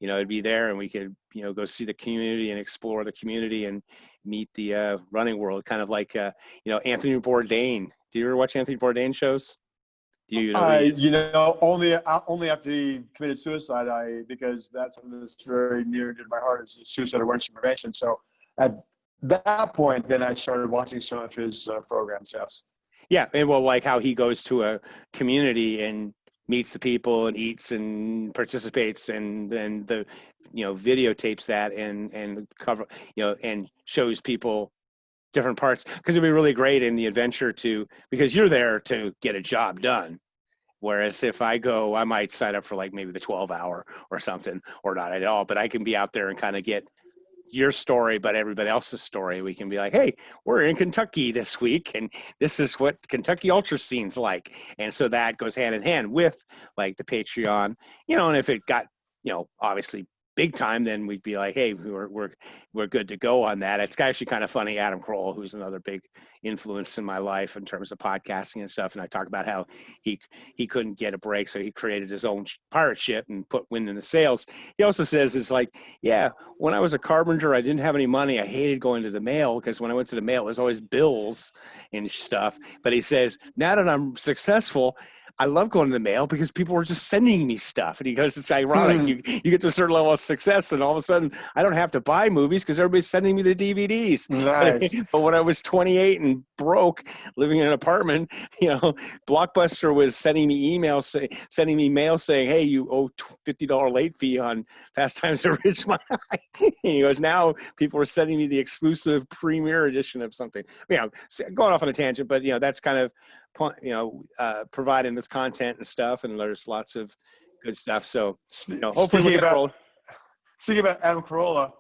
it'd be there, and we could go see the community and explore the community and meet the running world, kind of like Anthony Bourdain. Do you ever watch Anthony Bourdain shows? Do you know who he is?
Only after he committed suicide, because that's something that's very near to my heart, is suicide awareness and prevention. So at that point, then I started watching some of his programs. Yes.
Yeah, and well, like how he goes to a community and meets the people and eats and participates, and then videotapes that and cover and shows people different parts, because it'd be really great in the adventure because you're there to get a job done. Whereas if I go, I might sign up for like maybe the 12-hour or something, or not at all, but I can be out there and kind of get your story, but everybody else's story. We can be like, hey, we're in Kentucky this week, and this is what Kentucky ultra scene's like. And so that goes hand in hand with like the Patreon, and if it got, obviously big time, then we'd be like, hey, we're good to go on that. It's actually kind of funny. Adam Kroll, who's another big influence in my life in terms of podcasting and stuff, and I talk about how he couldn't get a break, so he created his own pirate ship and put wind in the sails. He also says, it's like, yeah, when I was a carpenter, I didn't have any money. I hated going to the mail, because when I went to the mail, there's always bills and stuff. But he says, now that I'm successful, I love going to the mail because people were just sending me stuff. And he goes, it's ironic. You get to a certain level of success, and all of a sudden I don't have to buy movies because everybody's sending me the DVDs.
Nice.
But when I was 28 and broke, living in an apartment, Blockbuster was sending me mail saying, hey, you owe $50 late fee on Fast Times at Ridgemont High. And he goes, now people are sending me the exclusive premiere edition of something. Going off on a tangent, but that's kind of providing this content and stuff, and there's lots of good stuff. So hopefully we'll
Speaking
get
about
rolling.
speaking about Adam Carolla,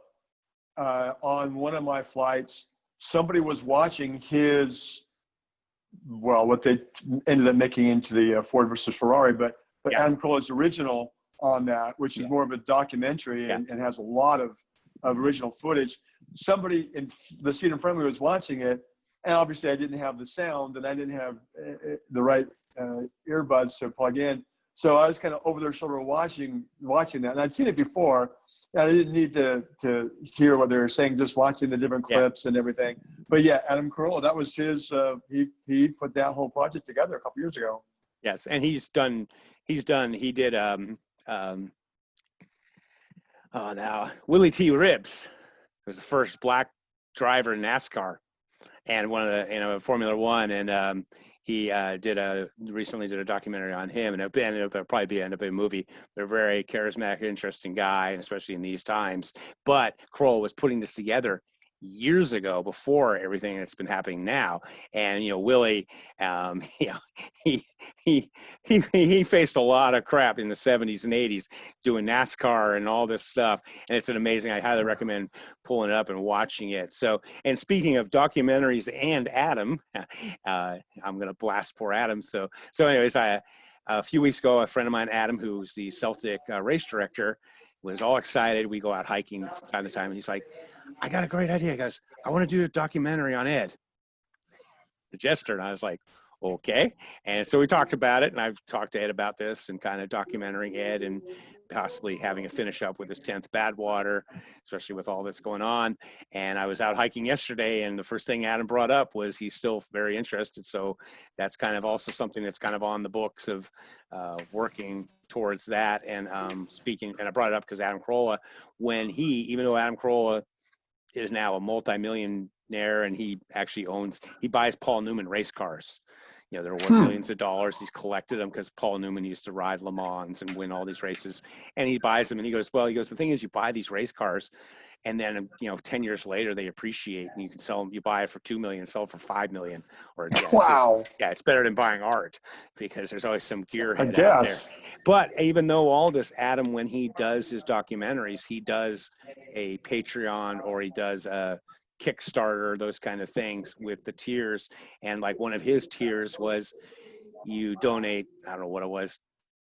on one of my flights, somebody was watching what they ended up making into the Ford versus Ferrari, but
Yeah.
Adam Carolla's original on that, which is more of a documentary and has a lot of original footage. Somebody in the seat in front of me was watching it, and obviously I didn't have the sound, and I didn't have the right earbuds to plug in. So I was kind of over their shoulder watching that, and I'd seen it before. And I didn't need to hear what they were saying, just watching the different clips and everything. But yeah, Adam Carolla, that was his. He put that whole project together a couple years ago.
Yes, and he did now Willie T. Ribbs was the first black driver in NASCAR, and one of the Formula One, and he recently did a documentary on him, and it'll probably end up a movie. They're a very charismatic, interesting guy, and especially in these times. But Kroll was putting this together years ago, before everything that's been happening now. And Willie, he he faced a lot of crap in the 70s and 80s doing NASCAR and all this stuff, and it's an amazing. I highly recommend pulling it up and watching it. So, and speaking of documentaries and Adam, I'm gonna blast poor Adam. So anyways, a few weeks ago, a friend of mine, Adam, who's the Celtic race director, was all excited. We go out hiking from time to time, and he's like, I got a great idea, guys. I want to do a documentary on Ed, the Jester. And I was like, Okay. And so we talked about it, and I've talked to Ed about this and kind of documenting Ed and possibly having a finish up with his 10th Badwater, especially with all this going on. And I was out hiking yesterday, and the first thing Adam brought up was he's still very interested. So that's kind of also something that's kind of on the books of working towards that. And speaking, and I brought it up because Adam Carolla, even though Adam Carolla is now a multi-millionaire, and he buys Paul Newman race cars. They're worth millions of dollars. He's collected them because Paul Newman used to ride Le Mans and win all these races. And he buys them, and he goes, the thing is, you buy these race cars, and then 10 years later they appreciate, and you can sell them. You buy it for $2 million, sell it for $5 million. Or
Wow.
It's better than buying art, because there's always some gearhead
I
out there.
guess.
But even though all this, Adam, when he does his documentaries, he does a Patreon, or he does a Kickstarter, those kind of things with the tiers. And like one of his tiers was you donate, I don't know what it was,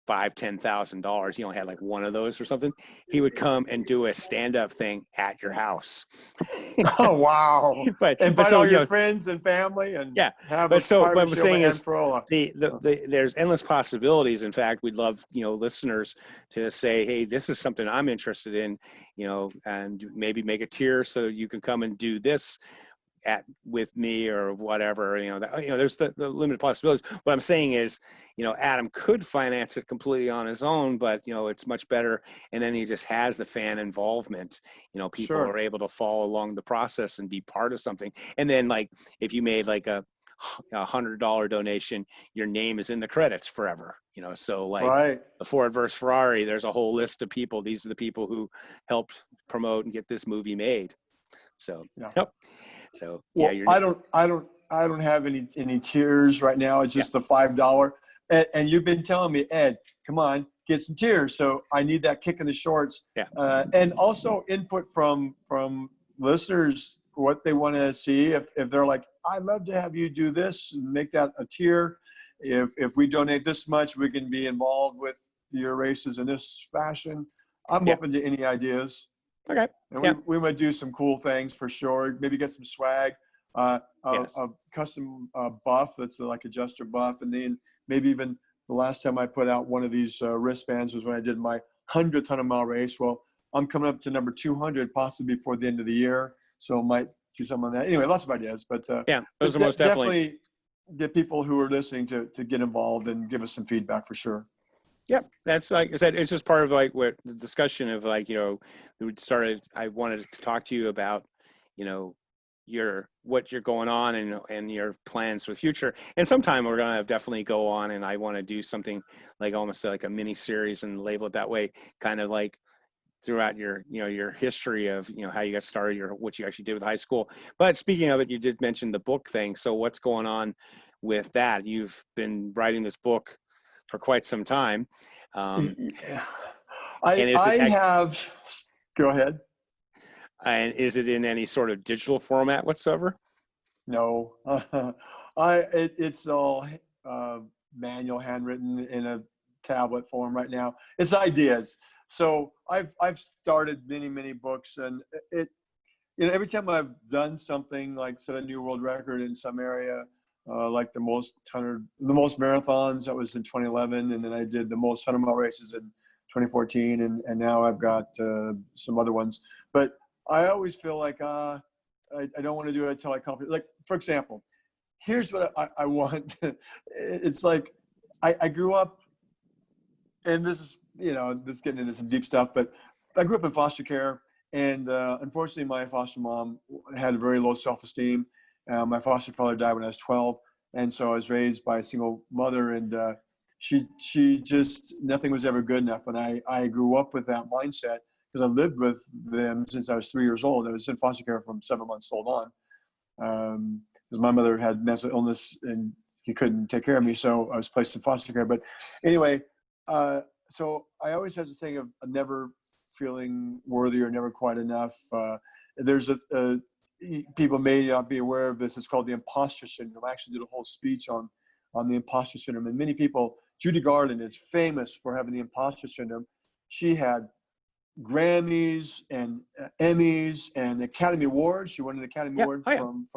$5,000-$10,000. He only had like one of those or something. He would come and do a stand-up thing at your house.
Oh, wow.
But
invite all your friends and family, and have
what I'm saying is
Carolla.
There's endless possibilities. In fact, we'd love listeners to say, hey, this is something I'm interested in, and maybe make a tier so you can come and do this with me or whatever. There's the limited possibilities. What I'm saying is, Adam could finance it completely on his own, but it's much better. And then he just has the fan involvement. People are able to follow along the process and be part of something. And then, like, if you made like a $100 donation, your name is in the credits forever. So like the Ford versus Ferrari, there's a whole list of people. These are the people who helped promote and get this movie made. So yep. So
I don't have any tiers right now. It's just the $5. And you've been telling me, Ed, come on, get some tiers. So I need that kick in the shorts. And also input from listeners, what they want to see. If they're like, I'd love to have you do this, make that a tier. If we donate this much, we can be involved with your races in this fashion. I'm open to any ideas.
Okay.
And we might do some cool things for sure. Maybe get some swag, a custom buff that's like a Jester buff. And then maybe even the last time I put out one of these wristbands was when I did my 100th 100-mile race. Well, I'm coming up to number 200 possibly before the end of the year. So I might do something on that. Anyway, lots of ideas. But
those are most definitely
get people who are listening to get involved and give us some feedback for sure.
Yep, that's, like I said, it's just part of like what the discussion of, like, I wanted to talk to you about, what you're going on and your plans for the future. And sometime we're gonna definitely go on, and I want to do something like almost like a mini series and label it that way, kind of like throughout your your history of how you got started, what you actually did with high school. But speaking of it, you did mention the book thing. So what's going on with that? You've been writing this book for quite some time.
I have. Go ahead.
And is it in any sort of digital format whatsoever?
No, it's all manual, handwritten in a tablet form right now. It's ideas. So I've started many books, and every time I've done something like set a new world record in some area. Like the most marathons, that was in 2011, and then I did the most 100-mile races in 2014, and now I've got some other ones. But I always feel like I don't want to do it until I complete. Like, for example, here's what I want. It's like I grew up, and this is this is getting into some deep stuff, but I grew up in foster care, and unfortunately, my foster mom had a very low self-esteem. My foster father died when I was 12, and so I was raised by a single mother, and she just, nothing was ever good enough. And I grew up with that mindset because I lived with them since I was 3 years old. I was in foster care from 7 months old on, because my mother had mental illness and he couldn't take care of me, so I was placed in foster care. But anyway, so I always had this thing of never feeling worthy or never quite enough. There's people may not be aware of this. It's called the imposter syndrome. I actually did a whole speech on the imposter syndrome. And many people, Judy Garland is famous for having the imposter syndrome. She had Grammys and Emmys and Academy Awards. She won an Academy Award from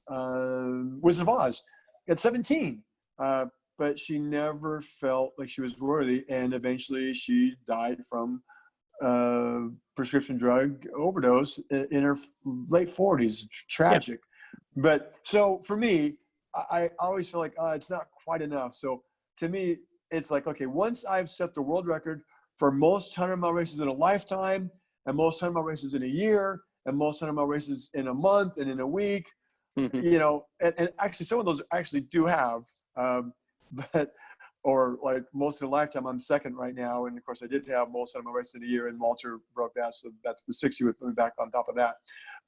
Wizard of Oz at 17. But she never felt like she was worthy, and eventually she died from prescription drug overdose in her late 40s. Tragic. But so for me, I always feel like it's not quite enough. So to me, it's like, okay, once I've set the world record for most 100-mile races in a lifetime, and most 100-mile races in a year, and most 100-mile races in a month and in a week, you know, and actually some of those actually do have, but or like most of the lifetime, I'm second right now. And of course I did have most of my races in a year, and Walter broke that. So that's the 60 with me back on top of that.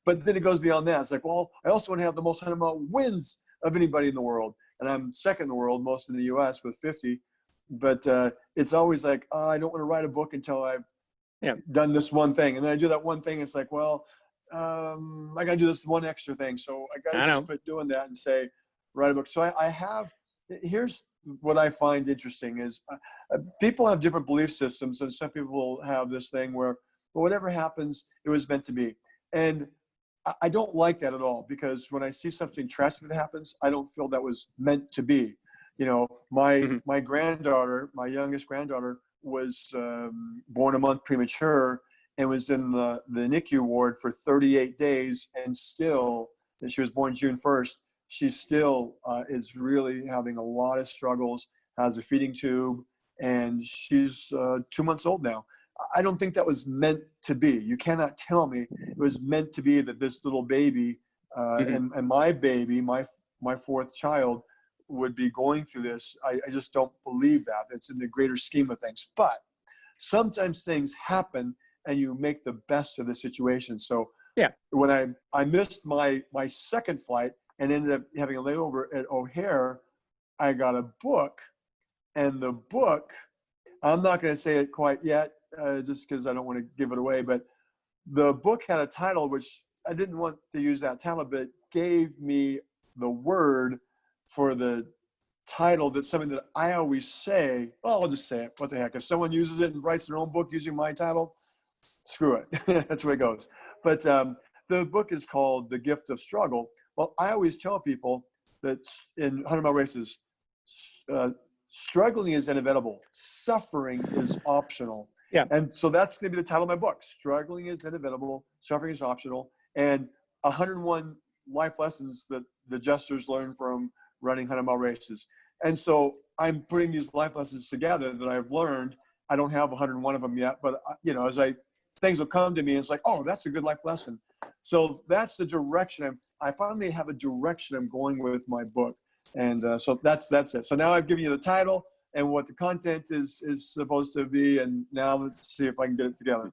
But then it goes beyond that. It's like, well, I also want to have the most 100-mile wins of anybody in the world. And I'm second in the world, most in the US with 50. But it's always like, I don't want to write a book until I've done this one thing. And then I do that one thing. It's like, well, I got to do this one extra thing. So I got to just quit doing that and say, write a book. So I have, here's what I find interesting is people have different belief systems. And some people have this thing where, well, whatever happens, it was meant to be. And I don't like that at all, because when I see something tragic that happens, I don't feel that was meant to be. You know, my granddaughter, my youngest granddaughter, was born a month premature and was in the NICU ward for 38 days. And still, and she was born June 1st, she still is really having a lot of struggles, has a feeding tube, and she's 2 months old now. I don't think that was meant to be. You cannot tell me it was meant to be that this little baby and my baby, my fourth child, would be going through this. I just don't believe that. It's in the greater scheme of things. But sometimes things happen and you make the best of the situation. So when I missed my second flight and ended up having a layover at O'Hare, I got a book. And the book, I'm not going to say it quite yet, just because I don't want to give it away, but the book had a title, which I didn't want to use that title, but it gave me the word for the title. That's something that I always say, well, I'll just say it. What the heck? If someone uses it and writes their own book using my title, screw it. That's the way it goes. But the book is called The Gift of Struggle. Well, I always tell people that in 100-mile races, struggling is inevitable. Suffering is optional. And so that's going to be the title of my book. Struggling is inevitable. Suffering is optional. And 101 life lessons that the Jesters learned from running 100-mile races. And so I'm putting these life lessons together that I've learned. I don't have 101 of them yet, but you know, as things will come to me, and it's like, oh, that's a good life lesson. So that's the direction I finally have a direction I'm going with my book. And so that's it. So now I've given you the title and what the content is supposed to be, and now let's see if I can get it together.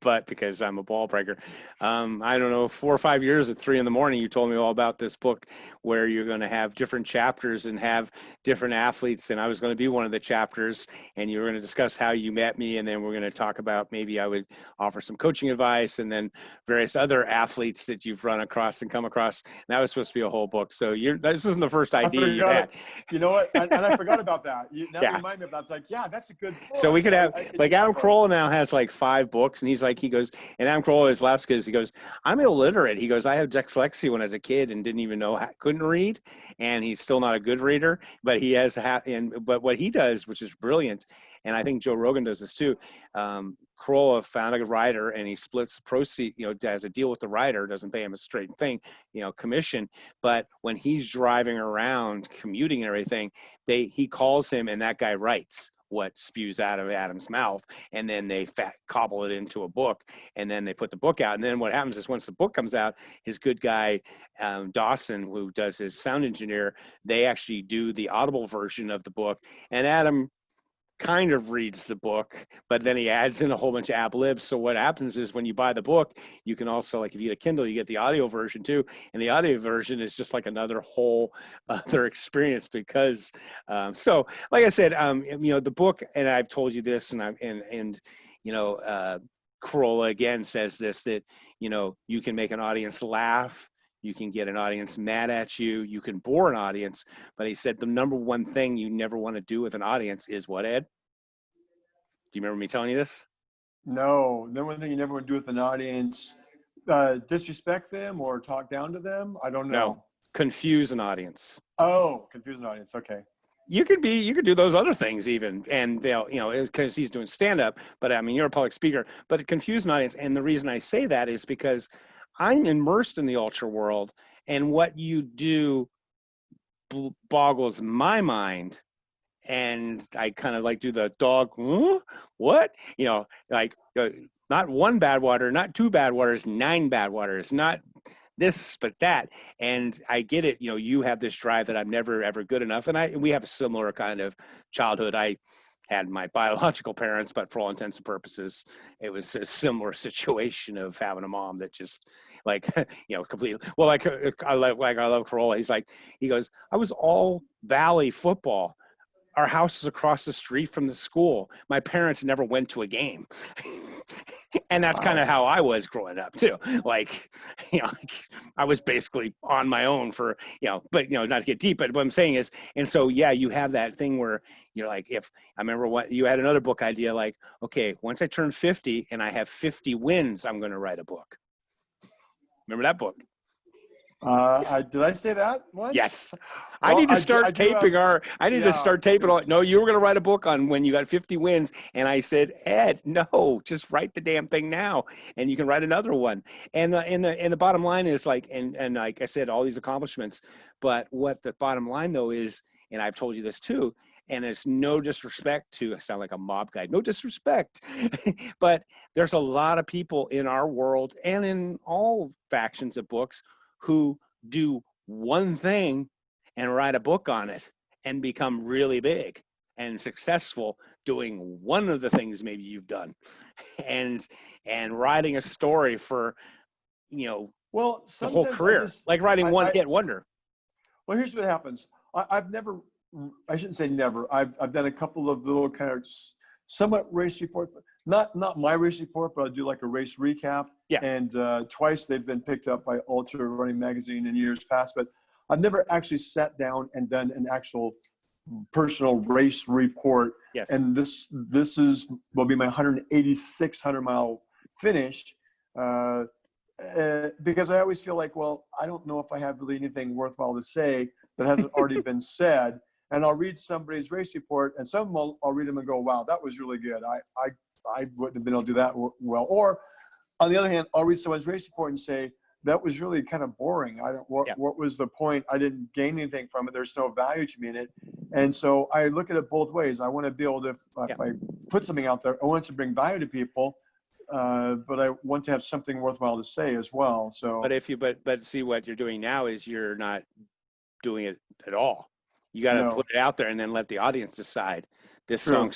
But because I'm a ball breaker, I don't know, 4 or 5 years at 3 a.m, you told me all about this book where you're going to have different chapters and have different athletes. And I was going to be one of the chapters, and you were going to discuss how you met me. And then we're going to talk about maybe I would offer some coaching advice, and then various other athletes that you've run across and come across. And that was supposed to be a whole book. So this isn't the first idea you had.
You know what? And I forgot about that. Now you remind me of that. It's like, yeah, that's a good book.
So we could have, like Adam Carolla now has like 5 books, and he's like, he goes, and Adam Carolla is laughs because he goes, I'm illiterate. He goes, I have dyslexia when I was a kid and didn't even know, couldn't read, and he's still not a good reader, but he has, but what he does, which is brilliant, and I think Joe Rogan does this too. Carolla found a writer, and he splits proceeds, you know, has a deal with the writer, doesn't pay him a straight thing, you know, commission. But when he's driving around, commuting and everything, he calls him, and that guy writes what spews out of Adam's mouth, and then they cobble it into a book, and then they put the book out. And then what happens is once the book comes out, his good guy Dawson, who does his sound engineer, they actually do the audible version of the book, and Adam kind of reads the book, but then he adds in a whole bunch of ad libs. So what happens is when you buy the book, you can also, like if you get a Kindle, you get the audio version too. And the audio version is just like another whole other experience because, so like I said, you know, the book, and I've told you this, and you know, Carolla again says this, that, you know, you can make an audience laugh, you can get an audience mad at you, you can bore an audience, but he said the number one thing you never want to do with an audience is what, Ed? Do you remember me telling you this?
No, the one thing you never want to do with an audience disrespect them or talk down to them? I don't
No,
know.
confuse an audience.
Oh, confuse an audience. Okay.
You could do those other things even, and they'll, because he's doing stand up, but I mean, you're a public speaker, but confuse an audience. And the reason I say that is because I'm immersed in the ultra world, and what you do boggles my mind. And I kind of like do the dog, huh? What? Like not one bad water, not two bad waters, 9 bad waters, not this but that. And I get it. You have this drive that I'm never ever good enough, and we have a similar kind of childhood. I had my biological parents, but for all intents and purposes, it was a similar situation of having a mom that just like completely. Well, I love Corolla. He goes, I was all Valley football. Our house is across the street from the school. My parents never went to a game. And that's kind of how I was growing up too. Like, I was basically on my own for, but not to get deep, but what I'm saying is, and so, yeah, you have that thing where you're like, if I remember what you had another book idea, like, okay, once I turn 50 and I have 50 wins, I'm going to write a book. Remember that book?
Did I say that once?
Yes.
Well,
I need to start taping all. No, you were going to write a book on when you got 50 wins. And I said, Ed, no, just write the damn thing now. And you can write another one. And the bottom line is like, and like I said, all these accomplishments, but what the bottom line though is, and I've told you this too, and it's no disrespect to, I sound like a mob guy, no disrespect, but there's a lot of people in our world and in all factions of books who do one thing and write a book on it and become really big and successful doing one of the things maybe you've done, and writing a story for
well,
the whole career, like writing one hit wonder.
Well, here's what happens. I've never, I shouldn't say never. I've done a couple of little kind of somewhat race report, not my race report, but I'll do like a race recap.
Yeah.
And twice they've been picked up by Ultra Running Magazine in years past, but I've never actually sat down and done an actual personal race report.
Yes.
And this will be my 186 100-mile finish. Because I always feel like, well, I don't know if I have really anything worthwhile to say that hasn't already been said. And I'll read somebody's race report, and some I'll read them and go, wow, that was really good. I wouldn't have been able to do that well. Or on the other hand, I'll read someone's race report and say, that was really kind of boring. What was the point? I didn't gain anything from it. There's no value to me in it. And so I look at it both ways. I want to be able to, if I put something out there, I want it to bring value to people. But I want to have something worthwhile to say as well. So,
but see, what you're doing now is you're not doing it at all. You got to put it out there and then let the audience decide. This song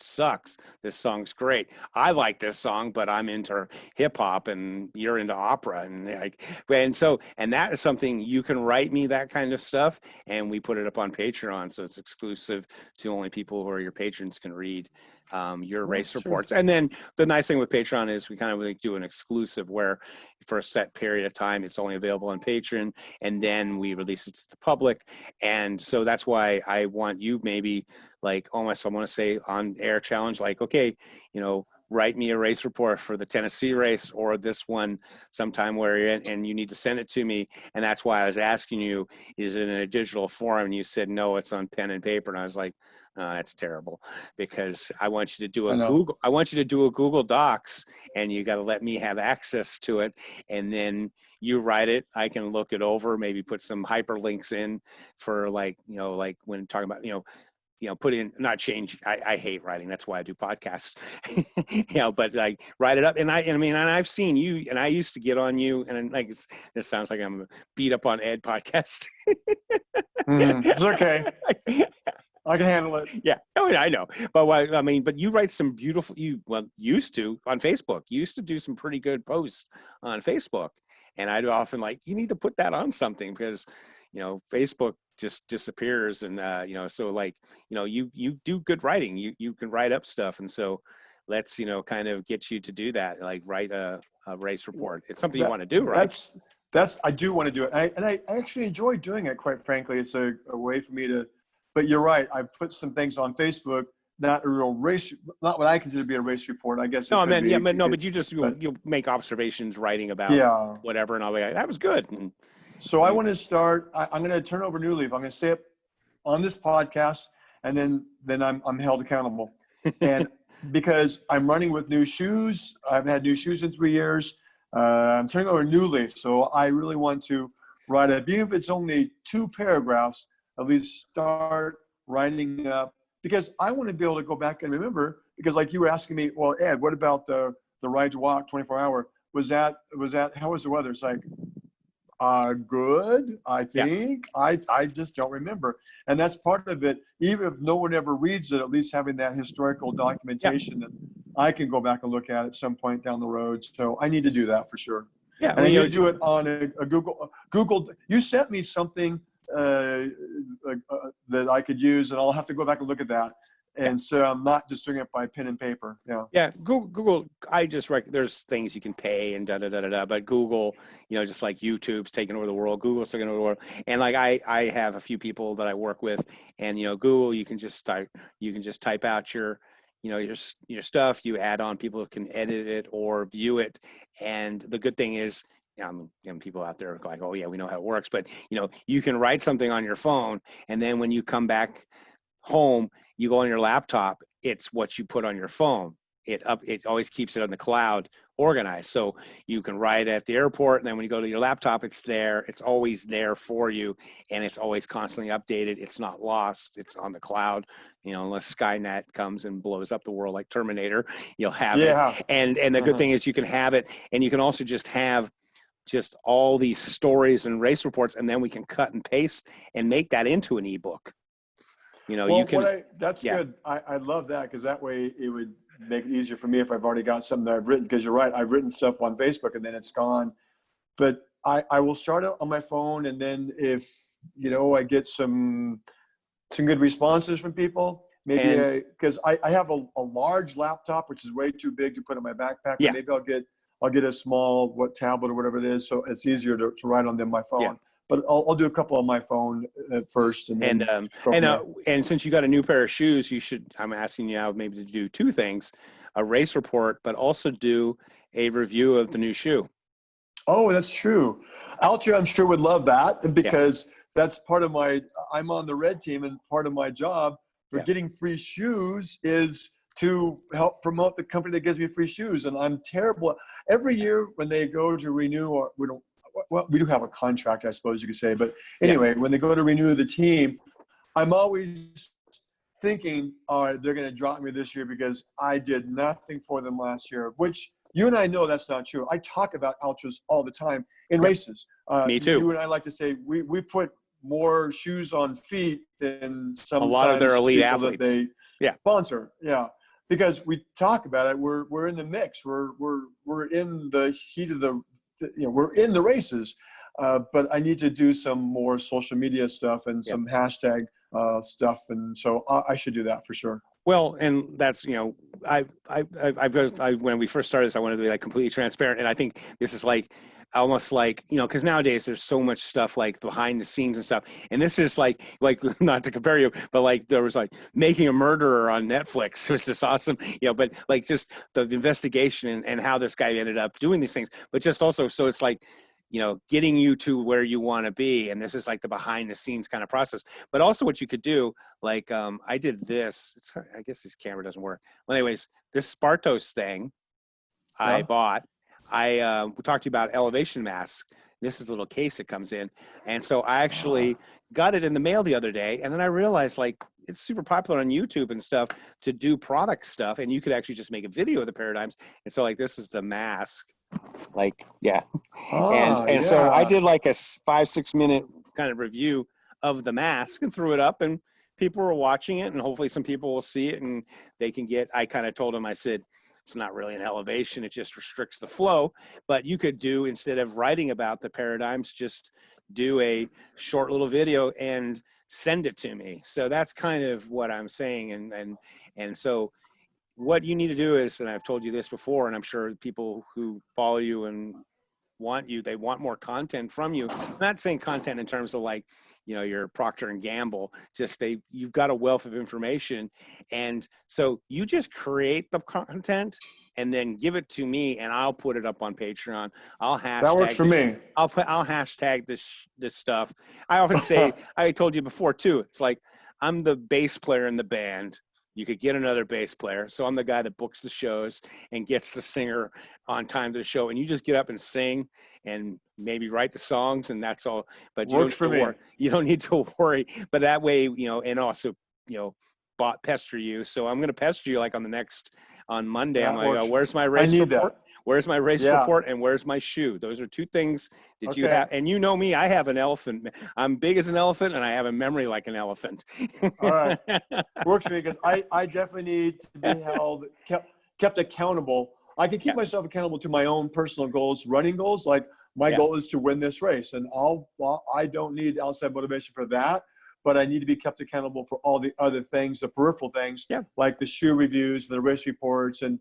sucks. This song's great. I like this song, but I'm into hip hop and you're into opera, and that is something you can write me, that kind of stuff, and we put it up on Patreon, so it's exclusive to only people who are your patrons can read your race reports. And then the nice thing with Patreon is we kind of do an exclusive where for a set period of time it's only available on Patreon, and then we release it to the public. And so that's why I want you maybe like almost, I want to say on air challenge, like, okay, write me a race report for the Tennessee race or this one sometime where you're in, and you need to send it to me. And that's why I was asking you, is it in a digital form? And you said, no, it's on pen and paper. And I was like, that's terrible, because I want you to do a Google Docs, and you got to let me have access to it. And then you write it. I can look it over, maybe put some hyperlinks in for like when talking about, put in, not change. I hate writing. That's why I do podcasts, but like write it up. And I've seen you, and I used to get on you, and like, this sounds like I'm a beat up on Ed podcast.
It's okay. I can handle it.
Yeah. Oh, I know. But but you write some beautiful, used to on Facebook, you used to do some pretty good posts on Facebook. And I'd often you need to put that on something, because, Facebook just disappears. And, so you do good writing, you can write up stuff. And so let's, kind of get you to do that, like write a race report. It's something you want to do, right?
I do want to do it. I actually enjoy doing it, quite frankly. It's a way for me to, but you're right. I put some things on Facebook not a real race, not what I consider to be a race report. I guess
No,
it
I
could
mean, yeah,
be,
but no, but you just,
but
you'll make observations writing about
yeah.
whatever. And I'll be like, that was good. And
So
I
I
mean,
want to start, I'm going to turn over a new leaf. I'm going to say it on this podcast, and then I'm held accountable. And because I'm running with new shoes, I haven't had new shoes in 3 years. I'm turning over a new leaf. So I really want to write it, even if it's only 2 paragraphs, at least start writing up, because I want to be able to go back and remember, because like you were asking me, well, Ed, what about the ride to walk 24-hour? Was that, how was the weather? It's like, good, I
yeah,
think. I just don't remember. And that's part of it. Even if no one ever reads it, at least having that historical
yeah,
documentation that I can go back and look at some point down the road. So I need to do that for sure.
yeah.
And
Well,
I
you
need
know,
to do it on a Google. You sent me something that I could use, and I'll have to go back and look at that.
yeah.
And so I'm not just doing it by pen and paper. Yeah.
Yeah, Google. I just there's things you can pay and da da da da da. But Google, just like YouTube's taking over the world, Google's taking over the world. And like I have a few people that I work with, and Google, you can just type out your stuff. You add on, people can edit it or view it. And the good thing is, people out there are like, oh yeah, we know how it works. But you can write something on your phone, and then when you come back home, you go on your laptop, it's what you put on your phone. It always keeps it on the cloud organized. So you can write at the airport, and then when you go to your laptop, it's there. It's always there for you, and it's always constantly updated. It's not lost. It's on the cloud. Unless Skynet comes and blows up the world like Terminator, you'll have it.
Yeah.
And the good thing is you can have it, and you can also just have just all these stories and race reports, and then we can cut and paste and make that into an ebook. You
Well,
can,
that's
yeah,
good. I love that, because that way it would make it easier for me if I've already got something that I've written, because you're right. I've written stuff on Facebook and then it's gone, but I will start it on my phone. And then if, I get some good responses from people,
and
maybe because I have a large laptop, which is way too big to put in my backpack, but
yeah,
maybe I'll get a small tablet or whatever it is, so it's easier to write on than my
yeah.
phone. But I'll do a couple on my phone at first, and
And
then go from there.
and since you got a new pair of shoes, you should. I'm asking you now maybe to do 2 things: a race report, but also do a review of the new shoe.
Oh, that's true. Altair, I'm sure, would love that,
Yeah,
because that's part of I'm on the red team, and part of my job for
yeah,
getting free shoes is to help promote the company that gives me free shoes. And I'm terrible. Every year when they go to renew, or we do have a contract, I suppose you could say. But
yeah.
anyway, when they go to renew the team, I'm always thinking, all right, they're going to drop me this year because I did nothing for them last year, which you and I know that's not true. I talk about ultras all the time in
Yep.
races.
Me too.
You and I like to say we put more shoes on feet than
A lot of their
sometimes
elite
people that
athletes.
they
Yeah,
sponsor. Yeah, because we talk about it. We're in the mix. We're in the heat of we're in the races. But I need to do some more social media stuff and
yeah.
some hashtag stuff, and so I should do that for sure.
Well, and that's I when we first started this, I wanted to be like completely transparent, and I think this is like almost like because nowadays there's so much stuff like behind the scenes and stuff, and this is like not to compare you, but like there was like Making a Murderer on Netflix. It was just awesome, but like just the investigation and how this guy ended up doing these things, but just also so it's like getting you to where you want to be. And this is like the behind the scenes kind of process, but also what you could do, like, I did this, I guess this camera doesn't work. Well, anyways, this Spartos thing I
Yeah.
bought, we talked to you about elevation masks. This is a little case it comes in. And so I actually got it in the mail the other day. And then I realized like it's super popular on YouTube and stuff to do product stuff. And you could actually just make a video of the paradigms. And so like, this is the mask. Like, yeah. And so I
Yeah.
did like a 5-6 minute kind of review of the mask and threw it up, and people were watching it, and hopefully some people will see it and they can I kind of told them, I said, it's not really an elevation, it just restricts the flow. But you could do, instead of writing about the paradigms, just do a short little video and send it to me. So that's kind of what I'm saying. And so what you need to do is, and I've told you this before, and I'm sure people who follow you and want you. They want more content from you. I'm not saying content in terms of like, your Procter and Gamble, just you've got a wealth of information. And so you just create the content and then give it to me and I'll put it up on Patreon. I'll
That works
hashtag
for
this.
me.
I'll hashtag this stuff. I often say, I told you before too, it's like, I'm the bass player in the band. You could get another bass player. So I'm the guy that books the shows and gets the singer on time to the show. And you just get up and sing and maybe write the songs and that's all. But
Works for me.
You don't need to worry. But that way, and also, pester you. So I'm going to pester you like on Monday. I'm like, where's my race report? Where's my race report? And where's my shoe? Those are two things that you have. And you know me, I have an elephant. I'm big as an elephant and I have a memory like an elephant.
All right. Works for me because I definitely need to be kept accountable. I can keep myself accountable to my own personal goals, running goals. Like my goal is to win this race and I don't need outside motivation for that. But I need to be kept accountable for all the other things, the peripheral things, like the shoe reviews, the race reports, and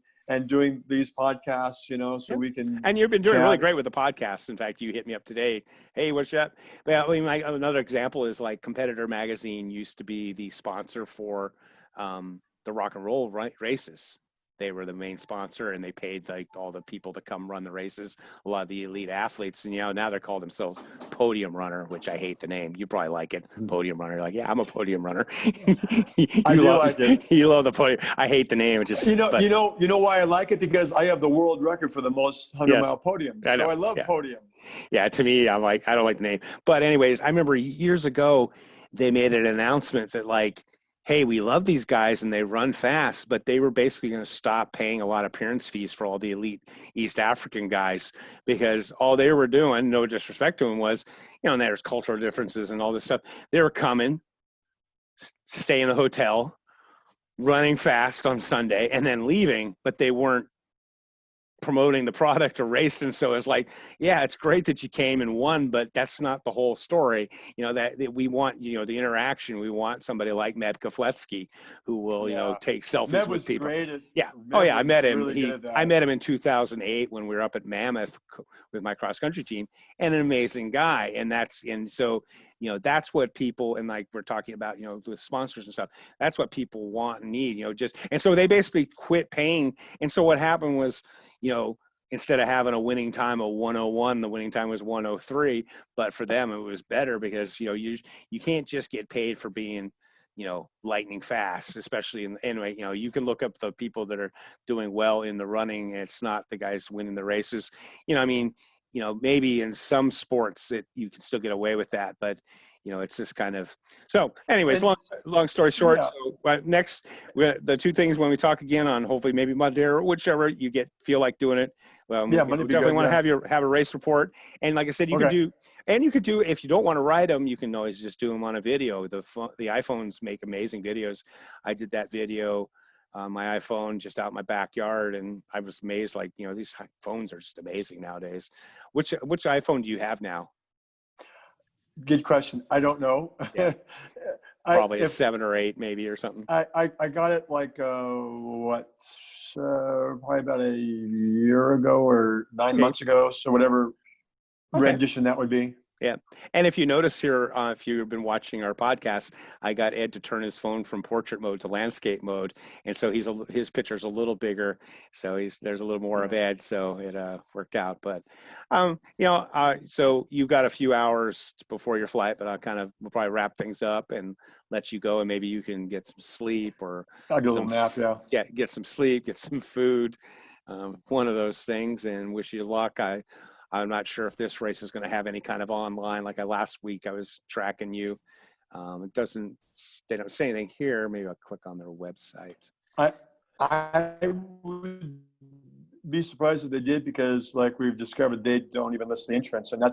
doing these podcasts, so we can.
And you've been doing really great with the podcasts. In fact, you hit me up today. Hey, what's up? Well, another example is like Competitor Magazine used to be the sponsor for the rock and roll races. They were the main sponsor and they paid like all the people to come run the races, a lot of the elite athletes. And, now they're called themselves Podium Runner, which I hate the name. You probably like it. Podium Runner. Like, yeah, I'm a podium runner.
I do like it.
You love the podium. I hate the name. It's just,
you know why I like it? Because I have the world record for the most 100-mile podiums. So I love podium.
Yeah. To me, I don't like the name, but anyways, I remember years ago, they made an announcement that like, hey, we love these guys and they run fast, but they were basically going to stop paying a lot of appearance fees for all the elite East African guys because all they were doing, no disrespect to them, was, and there's cultural differences and all this stuff. They were coming, stay in the hotel, running fast on Sunday and then leaving, but they weren't promoting the product or racing. So it's like, yeah, it's great that you came and won, but that's not the whole story. That we want, the interaction. We want somebody like Med Kofletsky who will, take selfies with people. I met him. I met him in 2008 when we were up at Mammoth with my cross country team, and an amazing guy. And so that's what people, and like we're talking about, with sponsors and stuff, that's what people want and need, and so they basically quit paying. And so what happened was, instead of having a winning time of 101, the winning time was 103. But for them, it was better because, you can't just get paid for being, lightning fast, especially anyway, you can look up the people that are doing well in the running. It's not the guys winning the races. Maybe in some sports that you can still get away with that, but it's just kind of, so anyways, long story short. So next, the two things when we talk again on hopefully maybe Monday or whichever you feel like doing it. We definitely want to have a race report. And like I said, you could do, if you don't want to write them, you can always just do them on a video. The iPhones make amazing videos. I did that video on my iPhone just out in my backyard, and I was amazed. Like, these phones are just amazing nowadays. Which iPhone do you have now?
Good question. I don't know.
Yeah. Probably a 7 or 8 maybe or something.
I got it like probably about a year ago or 9 months ago. So whatever rendition that would be.
Yeah. And if you notice here, if you've been watching our podcast, I got Ed to turn his phone from portrait mode to landscape mode. And so his picture's a little bigger. So there's a little more of Ed. So it worked out. But, so you've got a few hours before your flight, but we'll probably wrap things up and let you go. And maybe you can get some sleep or
I'll do a little nap.
Yeah. Get some sleep, get some food. One of those things, and wish you luck. I'm not sure if this race is going to have any kind of online. Like last week, I was tracking you. They don't say anything here. Maybe I'll click on their website.
I would be surprised if they did, because like we've discovered, they don't even list the entrance. And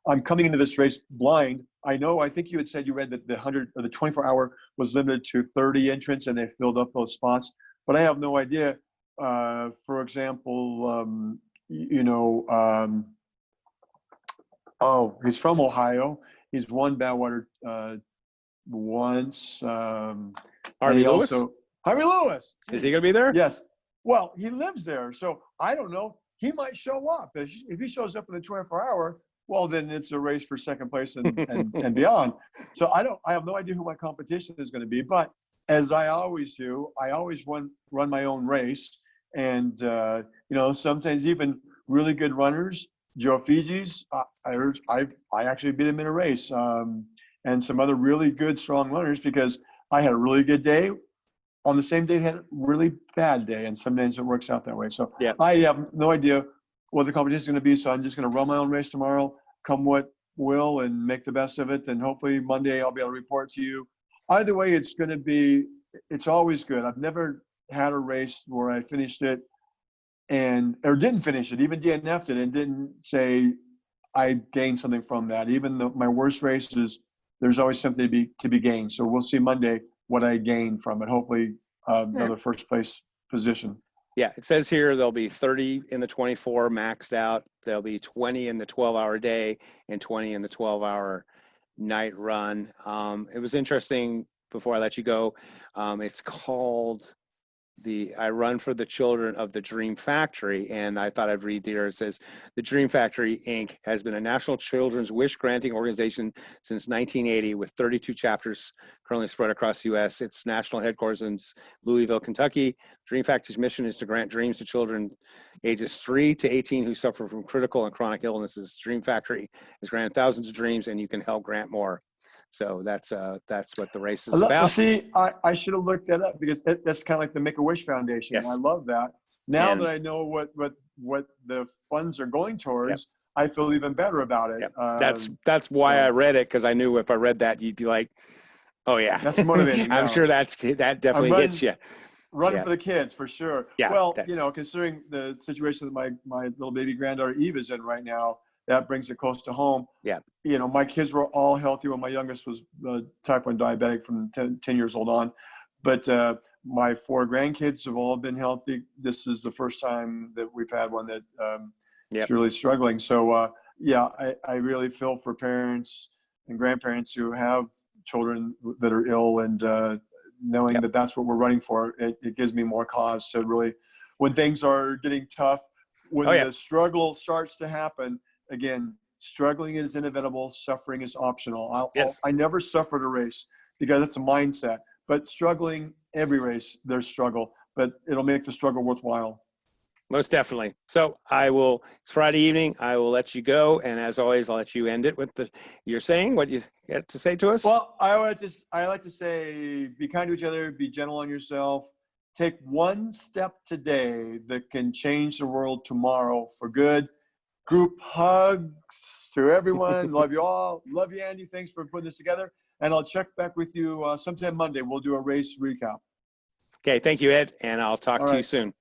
I'm coming into this race blind. I think you had said you read that the 100 or the 24-hour was limited to 30 entrants and they filled up those spots, but I have no idea. For example, he's from Ohio. He's won Badwater once.
Harvey Lewis?
Harvey Lewis.
Is he going to be there?
Yes. Well, he lives there. So I don't know. he might show up. If he shows up in the 24-hour, well, then it's a race for second place and beyond. So I have no idea who my competition is going to be, but as I always do, I always run my own race. And, sometimes even really good runners, Joe Fizzi's, I actually beat him in a race, and some other really good, strong runners, because I had a really good day. On the same day, had a really bad day, and some days it works out that way. So
Yeah.
I have no idea what the competition is going to be, so I'm just going to run my own race tomorrow, come what will, and make the best of it. And hopefully Monday I'll be able to report to you. Either way, it's always good. I've never had a race where I finished it or didn't finish it, even DNF'd it, and didn't say I gained something from that. Even my worst races, there's always something to be gained. So we'll see Monday what I gained from it. Hopefully another first place position.
Yeah, it says here there'll be 30 in the 24 maxed out. There'll be 20 in the 12-hour day and 20 in the 12-hour night run. It was interesting, before I let you go, it's called I Run for the Children of the Dream Factory, and I thought I'd read here. It says, the Dream Factory, Inc. has been a national children's wish-granting organization since 1980, with 32 chapters currently spread across the U.S. Its national headquarters in Louisville, Kentucky. Dream Factory's mission is to grant dreams to children ages 3 to 18 who suffer from critical and chronic illnesses. Dream Factory has granted thousands of dreams, and you can help grant more. So that's what the race is about.
See, I should have looked that up, because that's kind of like the Make-A-Wish Foundation.
Yes.
I love that. Now that I know what the funds are going towards, I feel even better about it.
That's why I read it, because I knew if I read that, you'd be like, oh yeah,
that's motivating.
I'm sure that definitely hits you.
Run for the kids, for sure.
Yeah.
Well, considering the situation that my little baby granddaughter Eve is in right now, that brings it close to home.
Yeah.
My kids were all healthy when my youngest was type 1 diabetic from 10 years old on. But my 4 grandkids have all been healthy. This is the first time that we've had one that is really struggling. So, I really feel for parents and grandparents who have children that are ill, and knowing that that's what we're running for, it gives me more cause to really, when things are getting tough, when the struggle starts to happen, again, struggling is inevitable. Suffering is optional. I never suffered a race, because it's a mindset. But struggling, every race, there's struggle. But it'll make the struggle worthwhile.
Most definitely. So it's Friday evening. I will let you go. And as always, I'll let you end it with you're saying what you got to say to us.
Well, I like to say, be kind to each other, be gentle on yourself. Take one step today that can change the world tomorrow for good. Group hugs to everyone. Love you all. Love you, Andy. Thanks for putting this together. And I'll check back with you sometime Monday. We'll do a race recap.
Okay. Thank you, Ed. And I'll talk to you soon.